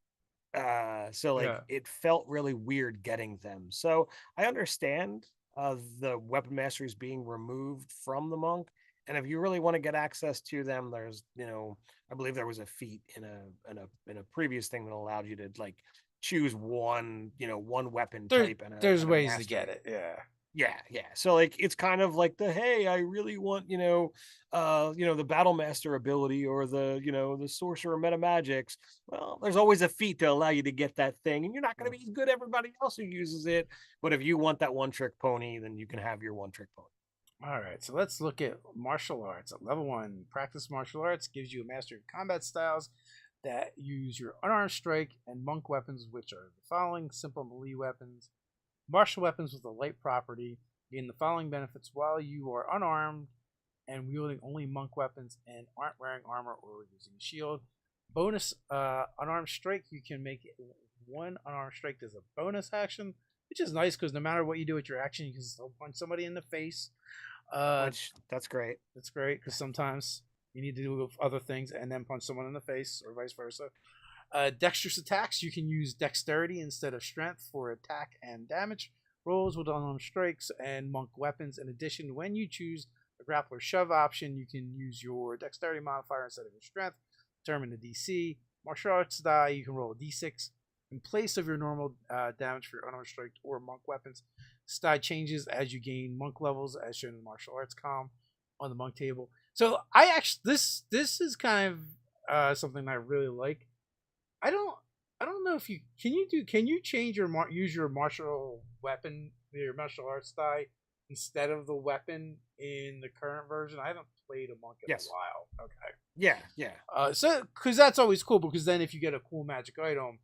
So like Yeah. it felt really weird getting them. So I understand the weapon masteries being removed from the monk. And if you really want to get access to them, there's, I believe there was a feat in a previous thing that allowed you to like choose one weapon type There's and a ways to get mastery. it. Yeah. Yeah. So like it's kind of like the hey, I really want, the battle master ability or the sorcerer meta magics. Well, there's always a feat to allow you to get that thing, and you're not going to be as good as everybody else who uses it. But if you want that one trick pony, then you can have your one trick pony. All right, so let's look at martial arts. At level 1, practice martial arts gives you a mastery of combat styles that use your unarmed strike and monk weapons, which are the following: simple melee weapons, martial weapons with a light property, gain the following benefits while you are unarmed and wielding only monk weapons and aren't wearing armor or using a shield. Bonus unarmed strike, you can make one unarmed strike as a bonus action, which is nice because no matter what you do with your action, you can still punch somebody in the face. Which that's great. That's great because sometimes you need to do other things and then punch someone in the face or vice versa. Dexterous attacks, you can use dexterity instead of strength for attack and damage rolls with unarmed strikes and monk weapons. In addition, when you choose the grappler shove option, you can use your dexterity modifier instead of your strength. Determine the DC. Martial arts die, you can roll a d6 in place of your normal damage for your unarmed strike or monk weapons. This die changes as you gain monk levels, as shown in the martial arts column on the monk table. So I actually this is kind of something I really like. I don't know if can you change your use your martial weapon, your martial arts die instead of the weapon in the current version? I haven't played a monk in a Yes. while. Okay. Yeah. So because that's always cool, because then if you get a cool magic item,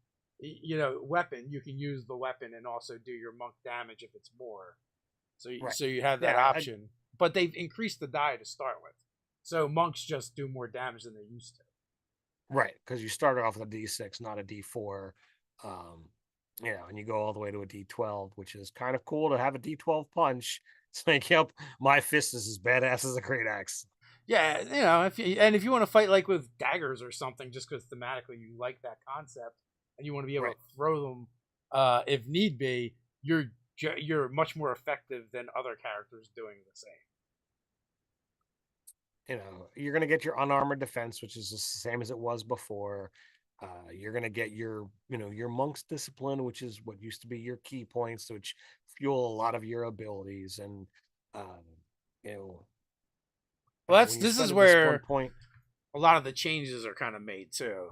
weapon, you can use the weapon and also do your monk damage if it's more. So Right. so you have that option, but they've increased the die to start with, so monks just do more damage than they used to. Right, because you started off with a D6, not a D4, and you go all the way to a D12, which is kind of cool to have a D12 punch. It's like, yep, my fist is as badass as a great axe. Yeah, if you want to fight like with daggers or something, just because thematically you like that concept and you want to be able Right. to throw them, if need be, you're much more effective than other characters doing the same. You're going to get your unarmored defense, which is the same as it was before. You're going to get your monk's discipline, which is what used to be your key points, which fuel a lot of your abilities. And, Well, when you this spend is a discipline where point, a lot of the changes are kind of made too.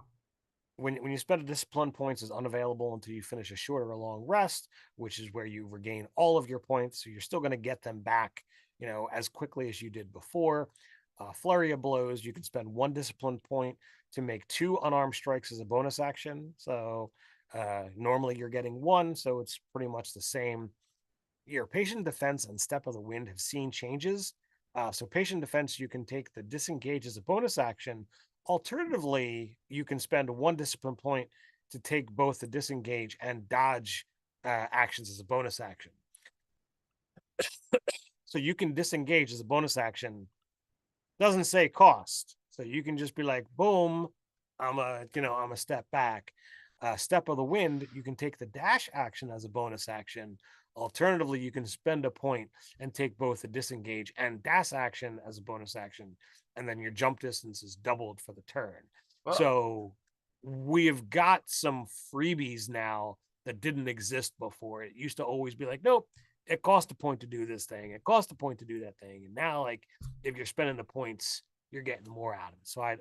when you spend a discipline points is unavailable until you finish a short or a long rest, which is where you regain all of your points. So you're still going to get them back, as quickly as you did before. Flurry of blows, you can spend one discipline point to make 2 unarmed strikes as a bonus action. So normally you're getting 1, so it's pretty much the same. Your patient defense and step of the wind have seen changes. So patient defense, you can take the disengage as a bonus action. Alternatively, you can spend 1 discipline point to take both the disengage and dodge actions as a bonus action. So you can disengage as a bonus action. Doesn't say cost, so you can just be like, boom, I'm a step back. Step of the wind, you can take the dash action as a bonus action. Alternatively, you can spend a point and take both the disengage and dash action as a bonus action, and then your jump distance is doubled for the turn. Well, so we have got some freebies now that didn't exist before. It used to always be like, nope, it costs a point to do this thing. It costs a point to do that thing. And now, like, if you're spending the points, you're getting more out of it. So I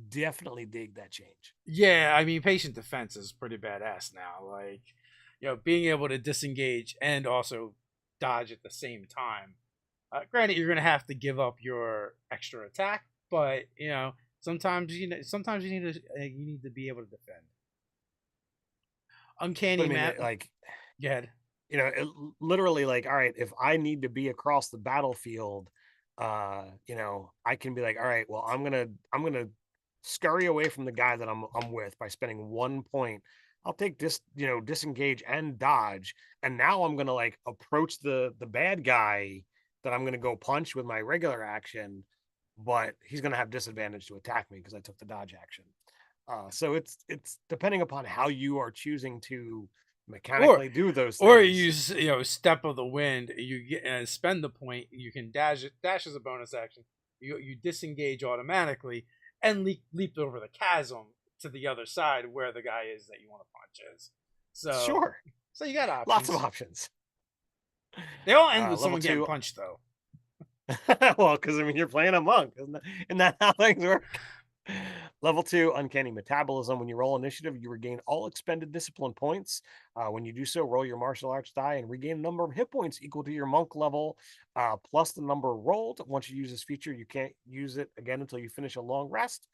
definitely dig that change. yeah, I mean, patient defense is pretty badass now. Like, being able to disengage and also dodge at the same time. Granted, you're going to have to give up your extra attack, but sometimes you need to be able to defend. But Uncanny I mean, map. like, Go ahead. literally, like, all right, if I need to be across the battlefield, I can be like, all right, well, I'm gonna scurry away from the guy that I'm with by spending 1 point. I'll take this, disengage and dodge, and now I'm gonna like approach the bad guy that I'm gonna go punch with my regular action, but he's gonna have disadvantage to attack me because I took the dodge action. So it's depending upon how you are choosing to Or mechanically do those or you things. use step of the wind. You get spend the point. You can dash. Dash as a bonus action. You disengage automatically and leap over the chasm to the other side where the guy is that you want to punch is. So Sure, so you got lots of options. options. They all end with Level someone getting two. punched though. Well, because I mean, you're playing a monk, isn't that how things work? Level 2, Uncanny Metabolism. When you roll initiative, you regain all expended discipline points. When you do so, roll your martial arts die and regain a number of hit points equal to your monk level, plus the number rolled. Once you use this feature, you can't use it again until you finish a long rest.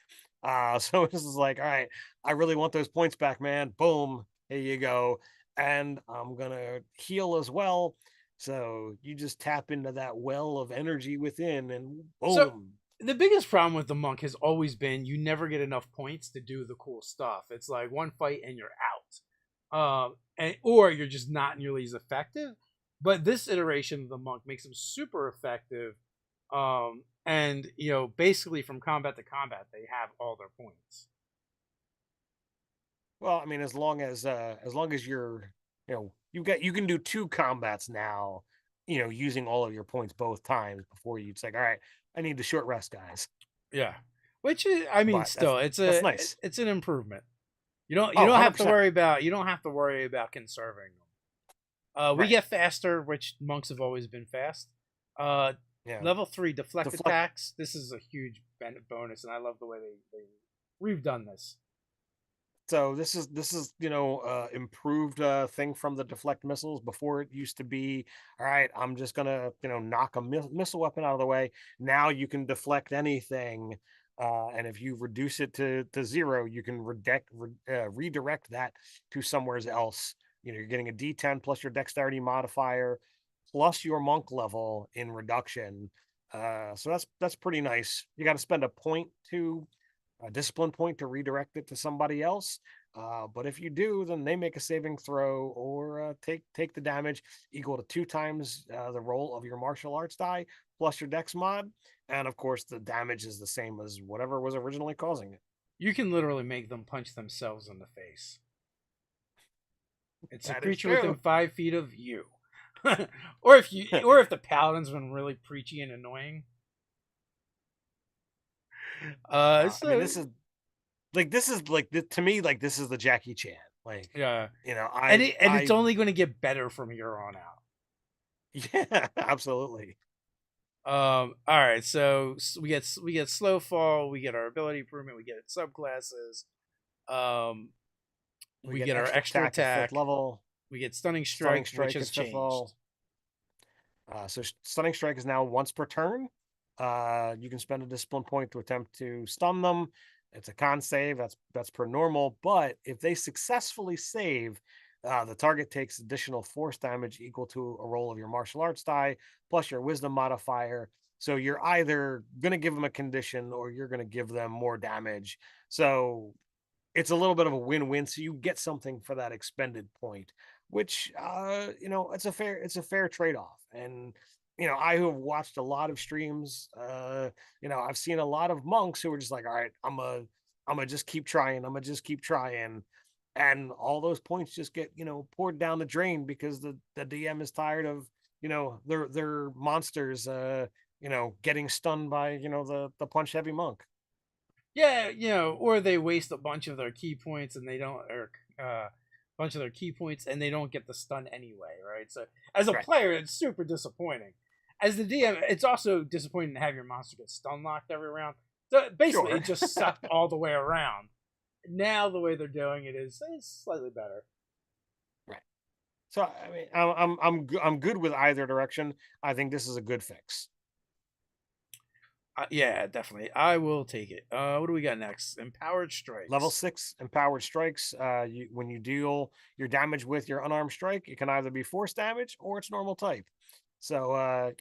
So this is like, all right, I really want those points back, man. Boom, here you go. And I'm going to heal as well. So you just tap into that well of energy within and So boom. the biggest problem with the monk has always been you never get enough points to do the cool stuff. It's like one fight and you're out, or you're just not nearly as effective. But this iteration of the monk makes him super effective, and basically from combat to combat they have all their points. Well, I mean, as long as you're, you can do two combats now, using all of your points both times before you. It's like, all right, I need the short rest, guys. Yeah, which is, I mean, But that's still, that's nice. it's an improvement. You Oh, don't have to 100%. worry about conserving them. We Right. get faster, which monks have always been fast. Uh, Yeah. Level 3 deflect Deflect. attacks. This is a huge bonus, and I love the way we've done this. So this is improved thing from the deflect missiles. Before it used to be, all right, I'm just gonna knock a missile weapon out of the way. Now you can deflect anything, and if you reduce it to zero, you can redirect that to somewhere else. You're getting a D10 plus your dexterity modifier, plus your monk level in reduction. So that's pretty nice. You got to spend a discipline point to redirect it to somebody else. But if you do, then they make a saving throw or take the damage equal to 2 times the roll of your martial arts die plus your dex mod, and of course the damage is the same as whatever was originally causing it. You can literally make them punch themselves in the face. It's a That is creature within true. 5 feet of you. or if the paladin's been really preachy and annoying. I mean, So to me, like, this is the Jackie Chan. Like, yeah, and I it's only going to get better from here on out. yeah, absolutely. All right, so we get slow fall, we get our ability improvement, we get subclasses, um, We we get get our extra extra attack at fifth attack, level, we get stunning stunning strike, which strike has at fifth changed. level. So stunning strike is now once per turn. You can spend a discipline point to attempt to stun them. It's a con save. That's per normal. But if they successfully save, the target takes additional force damage equal to a roll of your martial arts die plus your wisdom modifier. So you're either going to give them a condition or you're going to give them more damage. So it's a little bit of a win-win. So you get something for that expended point, which it's a fair trade-off. And I who have watched a lot of streams, I've seen a lot of monks who are just like, all right, I'm gonna just keep trying, I'm gonna just keep trying. And all those points just get, poured down the drain because the DM is tired of, their monsters getting stunned by, the punch heavy monk. Yeah, or they waste a bunch of their key points and they don't, or bunch of their key points and they don't get the stun anyway, right? So as a Right. player, it's super disappointing. As the DM, it's also disappointing to have your monster get stun locked every round. So basically, Sure. it just sucked all the way around. Now the way they're doing it is slightly better. Right. So I mean, I'm good with either direction. I think this is a good fix. Yeah, definitely. I will take it. What do we got next? Empowered Level strikes. 6 empowered strikes. When you deal your damage with your unarmed strike, it can either be force damage or it's normal type. So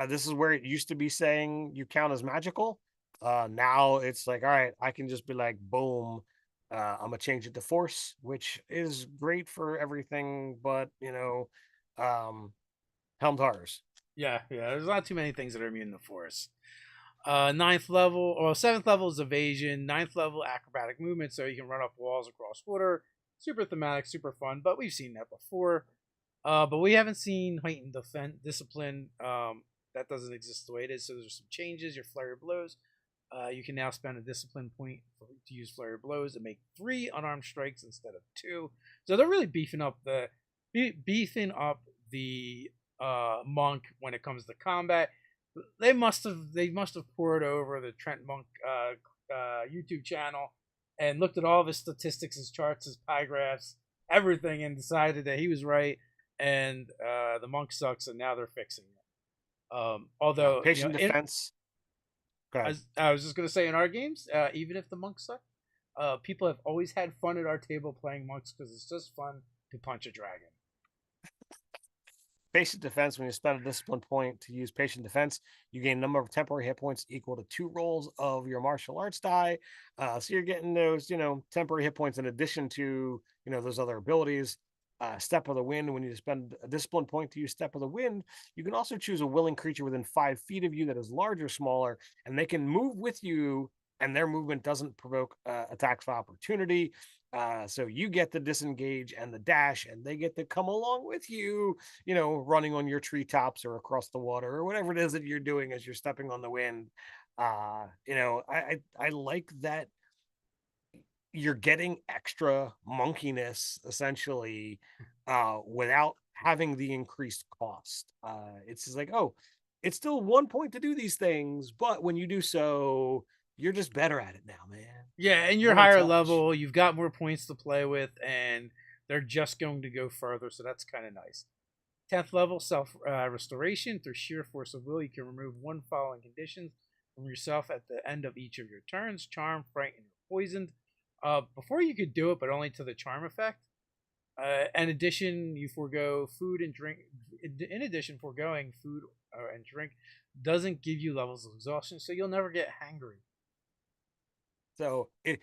this is where it used to be saying you count as magical. Now it's like, all right, I can just be like, boom. I'm gonna change it to force, which is great for everything, but um, helmed horrors. Yeah, yeah. There's not too many things that are immune to force. Ninth level or seventh level is evasion. Ninth level acrobatic movement, so you can run up walls across water. Super thematic, super fun, but we've seen that before. But we haven't seen heightened defense discipline. That doesn't exist the way it is. So there's some changes. Your flurry of blows. You can now spend a discipline point to use flurry of blows to make 3 unarmed strikes instead of 2. So they're really beefing up the monk when it comes to combat. They must have poured over the Trent Monk YouTube channel and looked at all of his statistics, his charts, his pie graphs, everything, and decided that he was right and the monk sucks, and now they're fixing it. Although Patient defense. Go ahead. I was just gonna say in our games, even if the monks suck, people have always had fun at our table playing monks because it's just fun to punch a dragon. Patient defense, when you spend a discipline point to use patient defense, you gain a number of temporary hit points equal to 2 rolls of your martial arts die. So you're getting those, temporary hit points in addition to, those other abilities. Step of the Wind, when you spend a discipline point to use Step of the Wind, you can also choose a willing creature within 5 feet of you that is larger or smaller, and they can move with you, and their movement doesn't provoke attacks of opportunity. So you get the disengage and the dash, and they get to come along with you, running on your treetops or across the water or whatever it is that you're doing as you're stepping on the wind. I like that you're getting extra monkiness essentially without having the increased cost. It's just like, oh, it's still 1 point to do these things, but when you do so, you're just better at it now, man. Yeah, and you're One higher touch. level, you've got more points to play with, and they're just going to go further, so that's kind of nice. 10th level, self restoration. Through sheer force of will, you can remove one following conditions from yourself at the end of each of your turns: charm, frightened, or poisoned. Before you could do it, but only to the charm effect. In addition, you forego food and drink. In addition, foregoing food and drink doesn't give you levels of exhaustion, so you'll never get hangry. So it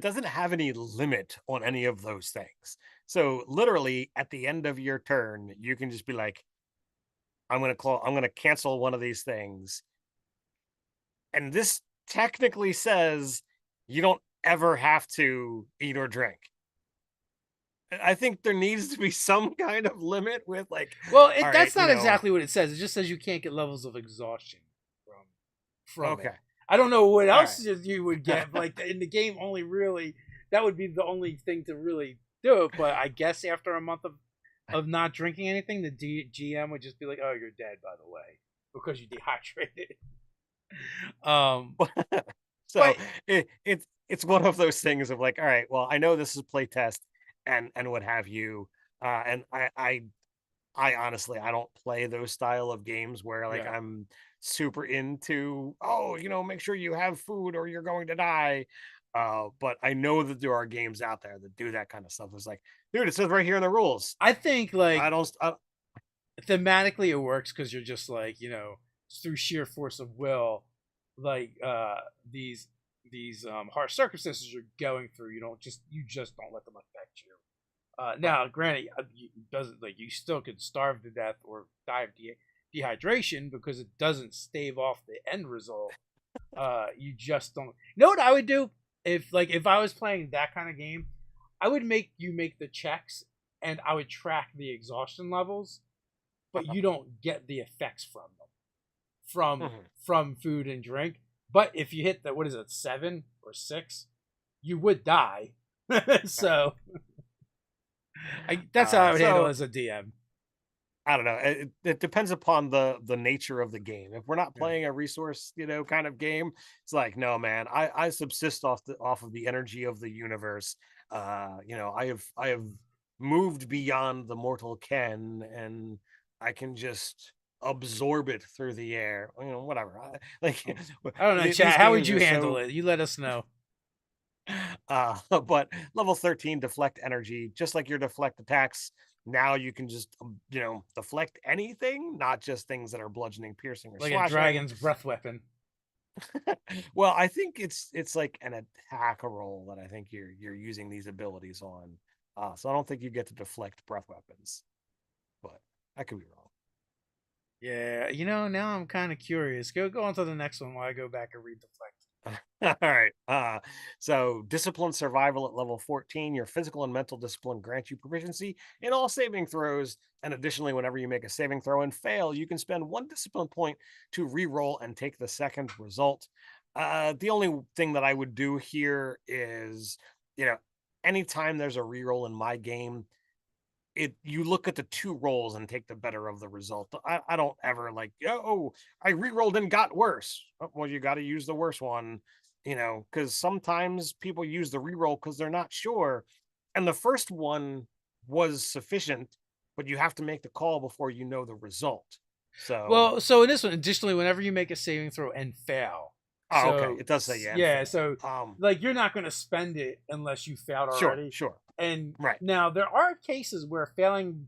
doesn't have any limit on any of those things. So literally at the end of your turn, you can just be like, I'm gonna cancel one of these things. And this technically says you don't ever have to eat or drink. I think there needs to be some kind of limit with like, Well, all right, that's not exactly what it says. It just says you can't get levels of exhaustion from it. okay. I don't know what All else right. you would get. Like in the game, only really that would be the only thing to really do it. But I guess after a month of not drinking anything, the GM would just be like, "Oh, you're dead, by the way, because you dehydrated." Um, So but it's one of those things of like, all right, well, I know this is playtest and what have you. And I honestly I don't play those style of games where like yeah, I'm super into, oh, make sure you have food or you're going to die. But I know that there are games out there that do that kind of stuff. It's like, dude, it says right here in the rules. I think like I don't I, thematically it works because you're just like through sheer force of will, like these harsh circumstances you're going through. You just don't let them affect you. right. Now, granted, you doesn't like you still could starve to death or die of dehydration because it doesn't stave off the end result. You just don't. You know what I would do if I was playing that kind of game? I would make the checks and I would track the exhaustion levels, but you don't get the effects from them Mhm. from food and drink. But if you hit the what is it 7 or 6, you would die. Right. So that's how I would handle it So as a DM. I don't know. It depends upon the nature of the game. If we're not Yeah. playing a resource, kind of game, it's like, no, man. I subsist off of the energy of the universe. I have moved beyond the mortal ken, and I can just absorb it through the air. Whatever. Like I don't know, these chat. How would games you are handle so. it? You let us know. But level 13 deflect energy, just like your deflect attacks. Now you can just deflect anything, not just things that are bludgeoning, piercing, or Like a slashing. dragon's breath weapon. Well, I think it's like an attack roll that I think you're using these abilities on. So I don't think you get to deflect breath weapons, but I could be wrong. Yeah, now I'm kind of curious. Go on to the next one while I go back and read deflect. All right. So discipline survival at level 14, your physical and mental discipline grants you proficiency in all saving throws. And additionally, whenever you make a saving throw and fail, you can spend 1 discipline point to re-roll and take the second result. The only thing that I would do here is, you know, anytime there's a re-roll in my game, you look at the two rolls and take the better of the result. I don't ever like, oh, I re-rolled and got worse. Well, you got to use the worst one, because sometimes people use the re-roll because they're not sure. And the first one was sufficient, but you have to make the call before you know the result. So, Well, so in this one, additionally, whenever you make a saving throw and fail, oh, okay. so It does say yeah. And yeah, fail. so like you're not going to spend it unless you failed already. Sure. And Right. now there are cases where failing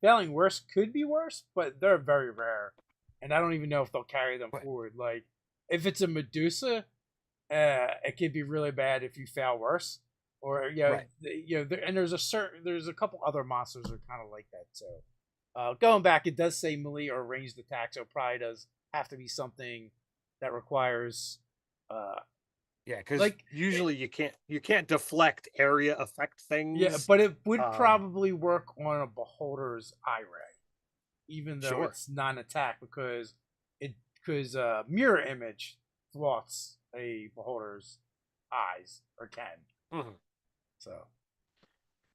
worse could be worse, but they're very rare, and I don't even know if they'll carry them forward. Like if it's a Medusa, it could be really bad if you fail worse, or and there's a couple other monsters that are kind of like that too. Going back, it does say melee or ranged attack, so it probably does have to be something that requires. Yeah, because usually you can't deflect area effect things. Yeah, but it would probably work on a beholder's eye ray, even though it's not an attack because mirror image thwarts a beholder's eyes or can. Mm-hmm. So,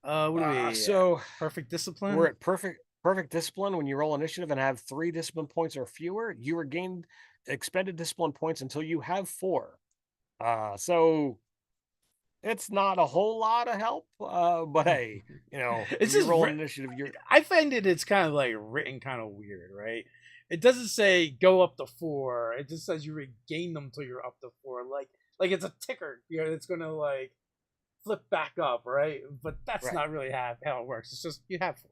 what do we? So perfect discipline. We're at perfect discipline. When you roll initiative and have 3 discipline points or fewer, you regain expended discipline points until you have 4. So it's not a whole lot of help, but hey, it's you just roll initiative. I find it's kind of like written kind of weird, right? It doesn't say go up to 4. It just says you regain them till you're up to 4. Like it's a ticker, it's gonna like flip back up, right? But that's not really how it works. It's just you have 4.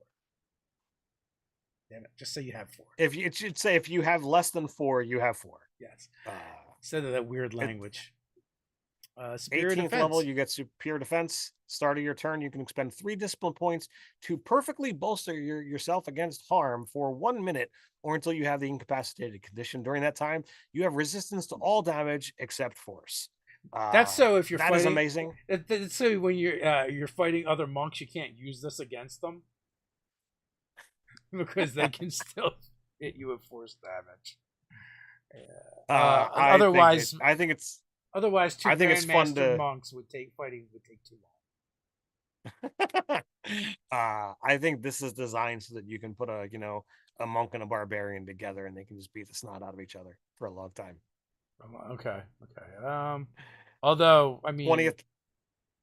Damn it! Just say you have 4. It should say if you have less than 4, you have 4. Yes. Instead of that weird language. 18th level, you get superior defense. Start of your turn, you can expend 3 discipline points to perfectly bolster yourself against harm for 1 minute or until you have the incapacitated condition. During that time, you have resistance to all damage except force. That's so if you're that fighting, is amazing. It's so when you're fighting other monks, you can't use this against them because they can still hit you with force damage. Otherwise, I think it's 2 Grandmaster monks would take too long. I think this is designed so that you can put a monk and a barbarian together and they can just beat the snot out of each other for a long time. Okay. Although I mean, 20th,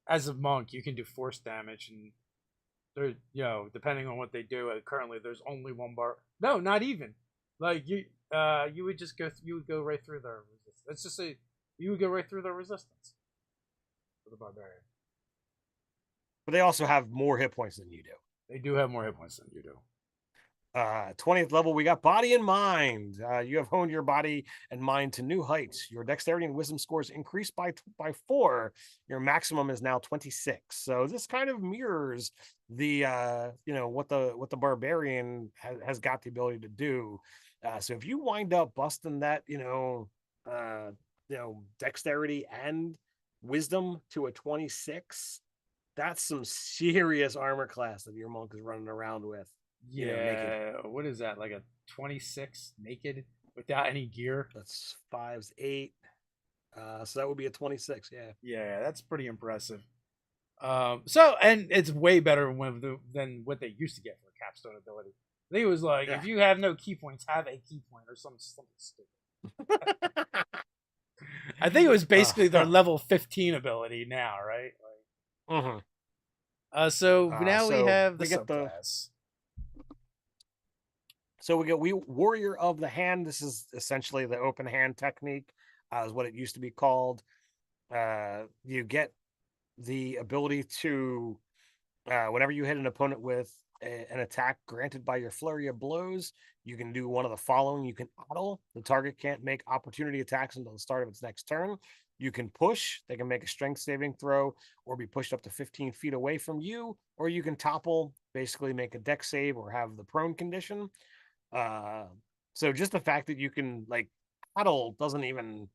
as a monk, you can do force damage, and there, depending on what they do. Currently, there's only one bar. No, not even. Like you would just go right through their resistance. Let's just say you would go right through their resistance for the barbarian. But they also have more hit points than you do. They do have more hit points than you do. 20th level, we got body and mind. You have honed your body and mind to new heights. Your dexterity and wisdom scores increased by 4. Your maximum is now 26. So this kind of mirrors the what the barbarian has got the ability to do. So if you wind up busting that dexterity and wisdom to a 26, that's some serious armor class that your monk is running around with. Yeah, what is that? Like a 26 naked without any gear? That's 5's 8. So that would be a 26. Yeah, that's pretty impressive. And it's way better than what they used to get for a capstone ability. I think it was like if you have no key points, have a key point or something stupid. I think it was basically their level 15 ability now, right? Mm-hmm. So now we So have the we get subclass. we Warrior of the Hand. This is essentially the open hand technique, is what it used to be called. You get the ability to, whenever you hit an opponent with an attack granted by your flurry of blows, you can do one of the following. You can idle. The target can't make opportunity attacks until the start of its next turn. You can push. They can make a strength saving throw or be pushed up to 15 feet away from you. Or you can topple, basically make a deck save or have the prone condition. Uh, so just the fact that you can like idle doesn't even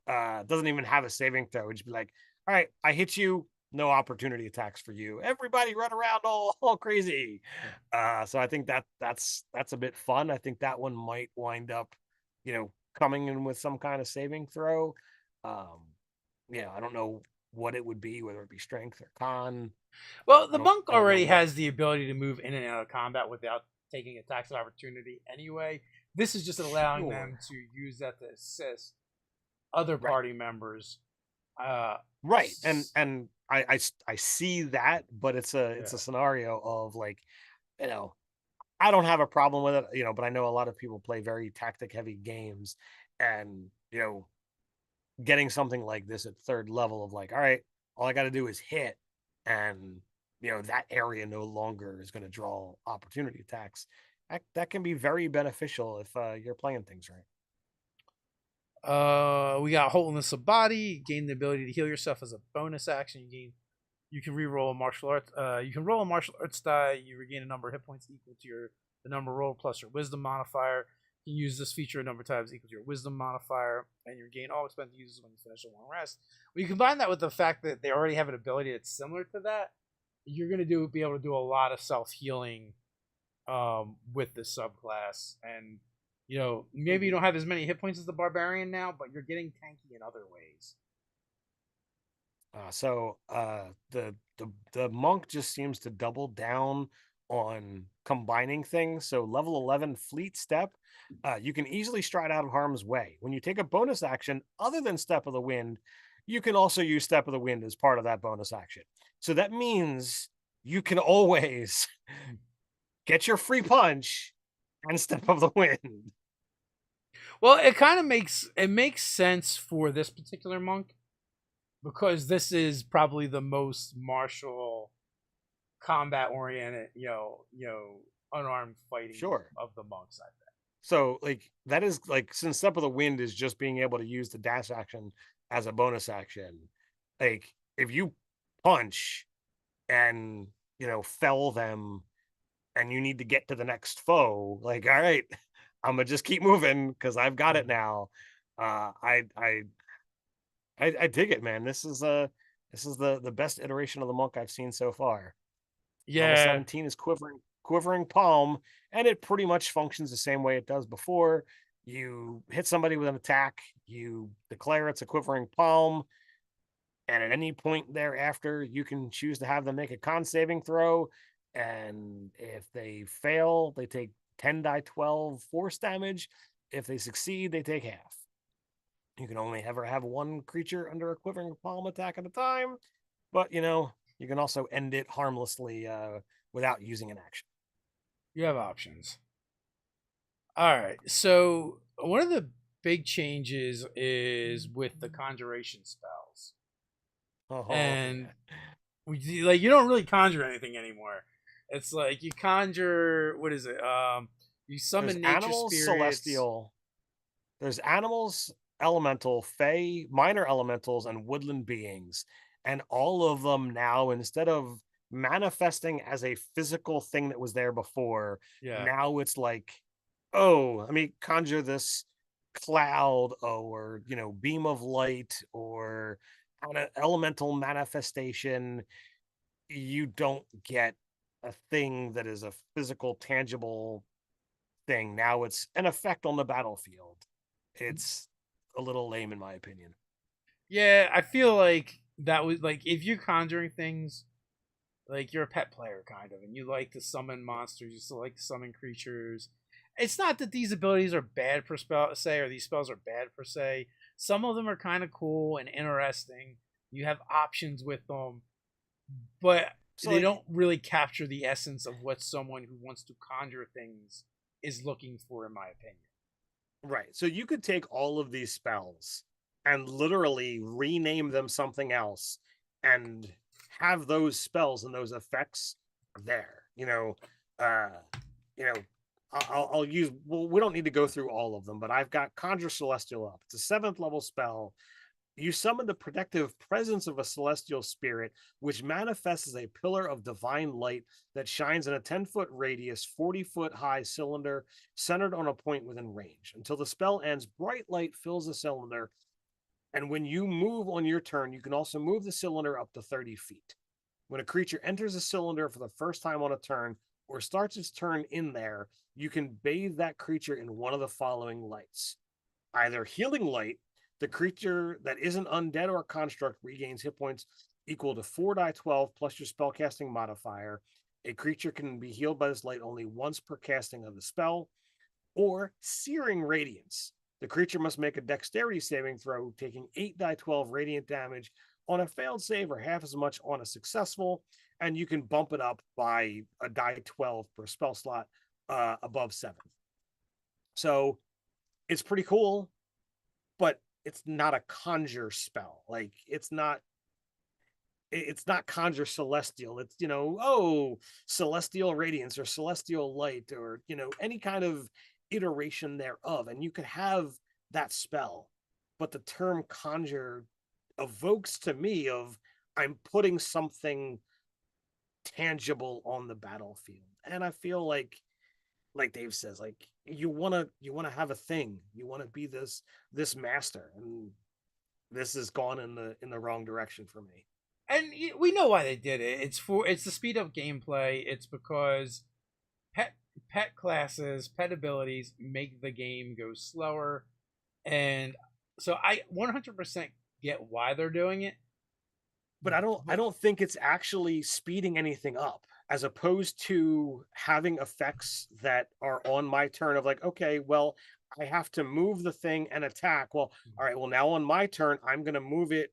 have a saving throw. It'd just be like, all right, I hit you, no opportunity attacks for you. Everybody run around all crazy. So I think that's a bit fun. I think that one might wind up, coming in with some kind of saving throw. Um, I don't know what it would be, whether it be strength or con. Well, the monk I don't know already what. has the ability to move in and out of combat without taking attacks of opportunity anyway. This is just allowing them Sure. to use that to assist other Right. party members. Uh, Right. And I see that, but it's yeah. a scenario of like, you know, I don't have a problem with it, but I know a lot of people play very tactic heavy games, and getting something like this at third level of like, all right, all I got to do is hit, and that area no longer is going to draw opportunity attacks. That can be very beneficial if you're playing things right. We got wholeness of body. You gain the ability to heal yourself as a bonus action. You can re-roll a martial arts. You can roll a martial arts die. You regain a number of hit points equal to the number rolled plus your wisdom modifier. You can use this feature a number of times equal to your wisdom modifier, and you regain all expensive uses when you finish a long rest. When you combine that with the fact that they already have an ability that's similar to that, you're gonna be able to do a lot of self healing with this subclass, and maybe you Mhm. don't have as many hit points as the barbarian now, but you're getting tanky in other ways. The monk just seems to double down on combining things. So level 11 fleet step, you can easily stride out of harm's way. When you take a bonus action other than step of the wind, you can also use step of the wind as part of that bonus action. So that means you can always get your free punch and step of the wind. Well, it makes sense for this particular monk because this is probably the most martial, combat oriented, unarmed fighting Sure. of the monks. I think. So like that is like, since Step of the Wind is just being able to use the dash action as a bonus action, like if you punch and fell them and you need to get to the next foe, like all right, I'm gonna just keep moving because I've got it Mhm. now. Uh I I I dig it, man. This is the best iteration of the monk I've seen so far. Level Yeah, 17 is quivering palm, and it pretty much functions the same way it does before. You hit somebody with an attack, you declare it's a quivering palm, and at any point thereafter, you can choose to have them make a con saving throw. And if they fail, they take 10 die 12 force damage. If they succeed, they take half. You can only ever have one creature under a quivering palm attack at a time, but you can also end it harmlessly without using an action. you have options. All right, so one of the big changes is with the conjuration spells, Oh and yeah. you don't really conjure anything anymore. It's like you conjure, what is it? You There's summon nature animals, spirits. celestial. There's animals, elemental, fey, minor elementals, and woodland beings. And all of them now, instead of manifesting as a physical thing that was there before, Yeah. now it's like, oh, let me conjure this cloud or, beam of light or an elemental manifestation. You don't get a thing that is a physical, tangible thing. Now it's an effect on the battlefield. It's a little lame in my opinion. Yeah, I feel like that was like if you're conjuring things, like you're a pet player kind of, and you like to summon monsters, you still like to summon creatures. It's not that these abilities are bad per spell say, or these spells are bad per se. Some of them are kind of cool and interesting. You have options with them, but So they like, don't really capture the essence of what someone who wants to conjure things is looking for, in my opinion. right. So you could take all of these spells and literally rename them something else and have those spells and those effects there. Uh, you know, I'll use, well, we don't need to go through all of them, but I've got Conjure Celestial up. It's a 7th level spell. You summon the protective presence of a celestial spirit, which manifests as a pillar of divine light that shines in a 10-foot radius, 40-foot high cylinder centered on a point within range. Until the spell ends, bright light fills the cylinder. And when you move on your turn, you can also move the cylinder up to 30 feet. When a creature enters a cylinder for the first time on a turn or starts its turn in there, you can bathe that creature in one of the following lights: either healing light, the creature that isn't undead or a construct regains hit points equal to 4d12 plus your spellcasting modifier. A creature can be healed by this light only once per casting of the spell. Or Searing Radiance. The creature must make a dexterity saving throw, taking 8d12 radiant damage on a failed save or half as much on a successful, and you can bump it up by a die 12 per spell slot above 7. So it's pretty cool, but it's not a conjure spell. Like, it's not conjure celestial. It's, oh, celestial radiance or celestial light, or any kind of iteration thereof, and you could have that spell, but the term conjure evokes to me of, I'm putting something tangible on the battlefield. And I feel like Dave says, like, you want to have a thing, you want to be this master, and this has gone in the wrong direction for me. And we know why they did it. It's the speed up gameplay. It's because pet pet classes, pet abilities make the game go slower, and so I 100% get why they're doing it. But I don't think it's actually speeding anything up, as opposed to having effects that are on my turn of, like, okay, well, I have to move the thing and attack. Well, all right, well, now on my turn, I'm going to move it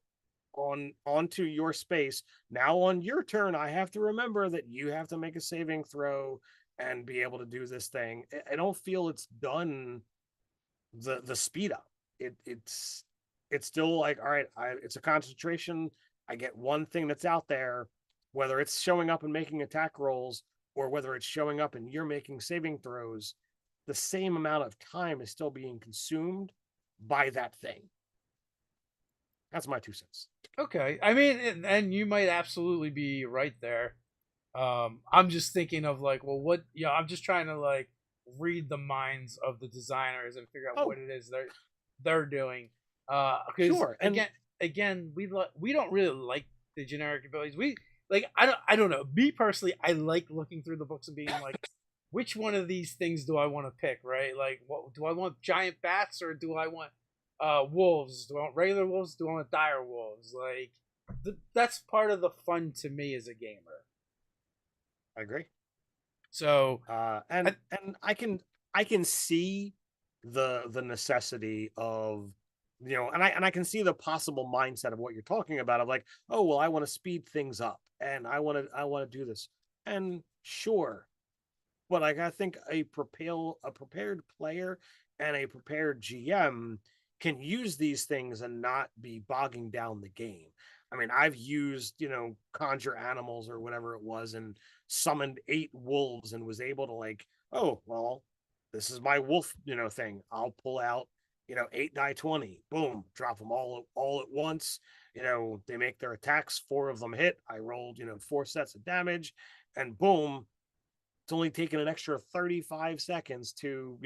onto your space. Now on your turn, I have to remember that you have to make a saving throw and be able to do this thing. I don't feel it's done the speed up. It's still like, all right, it's a concentration. I get one thing that's out there, whether it's showing up and making attack rolls or whether it's showing up and you're making saving throws. The same amount of time is still being consumed by that thing. That's my 2 cents. Okay, I mean, and you might absolutely be right there. I'm just thinking of like, well, what? I'm just trying to like read the minds of the designers and figure out Oh, what it is they're doing. Because sure. And again, we don't really like the generic abilities. We like I don't know. Me personally, I like looking through the books and being like, which one of these things do I want to pick? Right? Like, what do I want? Giant bats or do I want wolves? Do I want regular wolves? Do I want dire wolves? Like, that's part of the fun to me as a gamer. I agree. So, And I, I can see the necessity of, and I can see the possible mindset of what you're talking about, of like, oh, well, I want to speed things up and I want to do this. And sure, but like, I think a prepared player and a prepared GM can use these things and not be bogging down the game. I mean, I've used, conjure animals or whatever it was, and summoned 8 wolves and was able to, like, oh, well, this is my wolf, thing. I'll pull out, 8 die 20, boom, drop them all at once. They make their attacks, 4 of them hit. I rolled, 4 sets of damage, and boom, it's only taken an extra 35 seconds to,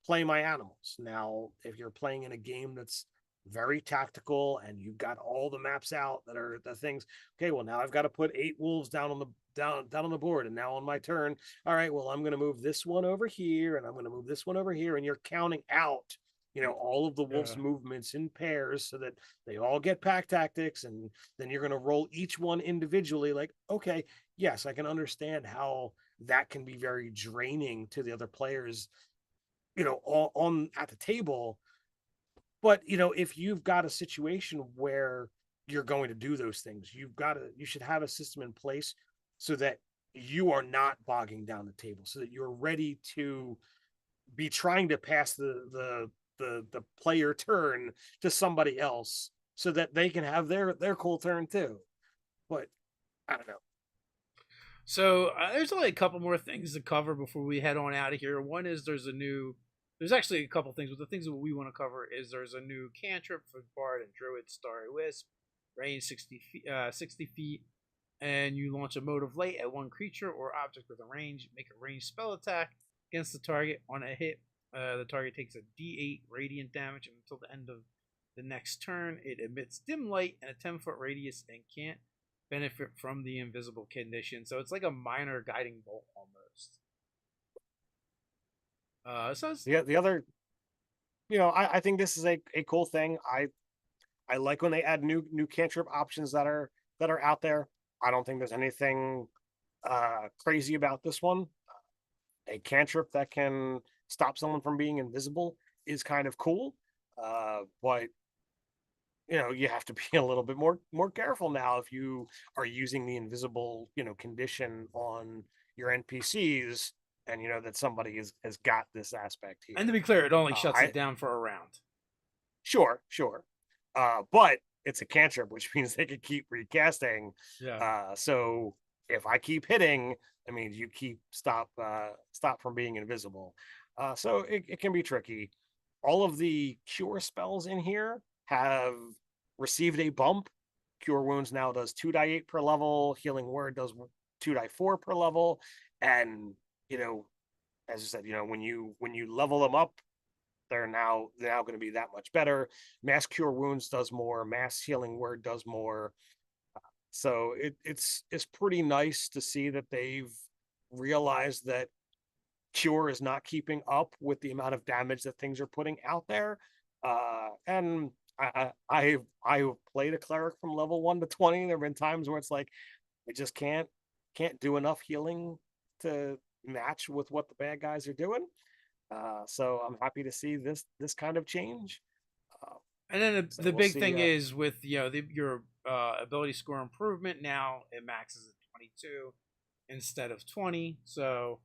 play my animals. Now, if you're playing in a game that's very tactical and you've got all the maps out that are the things, okay, well, now I've got to put 8 wolves down on the board, and now on my turn, all right, well, I'm going to move this one over here and I'm going to move this one over here, and you're counting out, all of the wolves movements in pairs so that they all get pack tactics, and then you're going to roll each one individually. Like, okay, yes, I can understand how that can be very draining to the other players, on at the table. But if you've got a situation where you're going to do those things. You should have a system in place so that you are not bogging down the table, so that you're ready to be trying to pass the player turn to somebody else so that they can have their cool turn too. But I don't know. So there's only a couple more things to cover before we head on out of here. One is there's actually a couple things, but the things that we want to cover is there's a new cantrip for Bard and Druid, Starry Wisp, range 60 feet, and you launch a mode of light at one creature or object with a range. Make a ranged spell attack against the target. On a hit, the target takes a D8 radiant damage until the end of the next turn. It emits dim light and a 10-foot radius and can't benefit from the invisible condition. So it's like a minor guiding bolt almost. So The other, I think this is a cool thing. I like when they add new cantrip options that are out there. I don't think there's anything crazy about this one. A cantrip that can stop someone from being invisible is kind of cool. But you have to be a little bit more careful now if you are using the invisible, condition on your NPCs, and that somebody has got this aspect here. and to be clear, it only shuts I it down for a round. Sure. But it's a cantrip, which means they could keep recasting. Yeah. So if I keep hitting, that means you keep stop from being invisible. So it can be tricky. All of the cure spells in here have received a bump. Cure Wounds now does 2d8 per level. Healing Word does 2d4 per level. And as I said, when you level them up, they're now going to be that much better. Mass Cure Wounds does more. Mass Healing Word does more. So it's pretty nice to see that they've realized that Cure is not keeping up with the amount of damage that things are putting out there. And I've played a cleric from level 1 to 20. There have been times where it's like I just can't do enough healing to match with what the bad guys are doing. So I'm happy to see this kind of change. And then So the we'll big see, thing is with your ability score improvement. Now it maxes at 22 instead of 20. So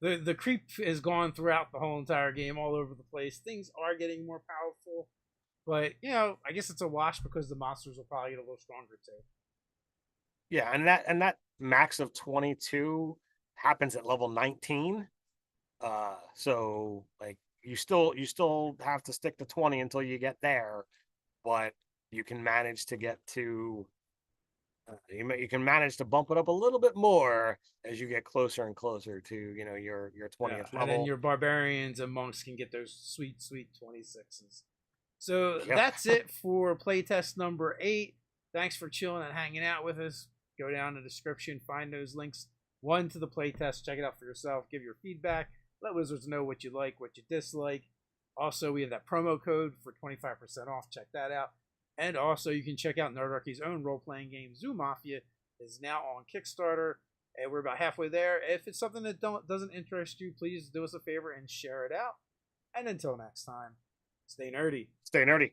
the creep is gone throughout the whole entire game, all over the place. Things are getting more powerful, but I guess it's a wash because the monsters will probably get a little stronger too. Yeah, and that max of 22 happens at level 19. So like you still have to stick to 20 until you get there, but you can manage to get to you can manage to bump it up a little bit more as you get closer and closer to your 20th And then level. your barbarians and monks can get those sweet 26s. So Yep. that's it for playtest number 8. Thanks for chilling and hanging out with us. Go down in the description, find those links. One to the playtest, check it out for yourself, give your feedback, let Wizards know what you like, what you dislike. Also, we have that promo code for 25% off. Check that out. And also, you can check out Nerdarchy's own role-playing game, Zoo Mafia, is now on Kickstarter, and we're about halfway there. If it's something that doesn't interest you, please do us a favor and share it out. And until next time, stay nerdy. Stay nerdy.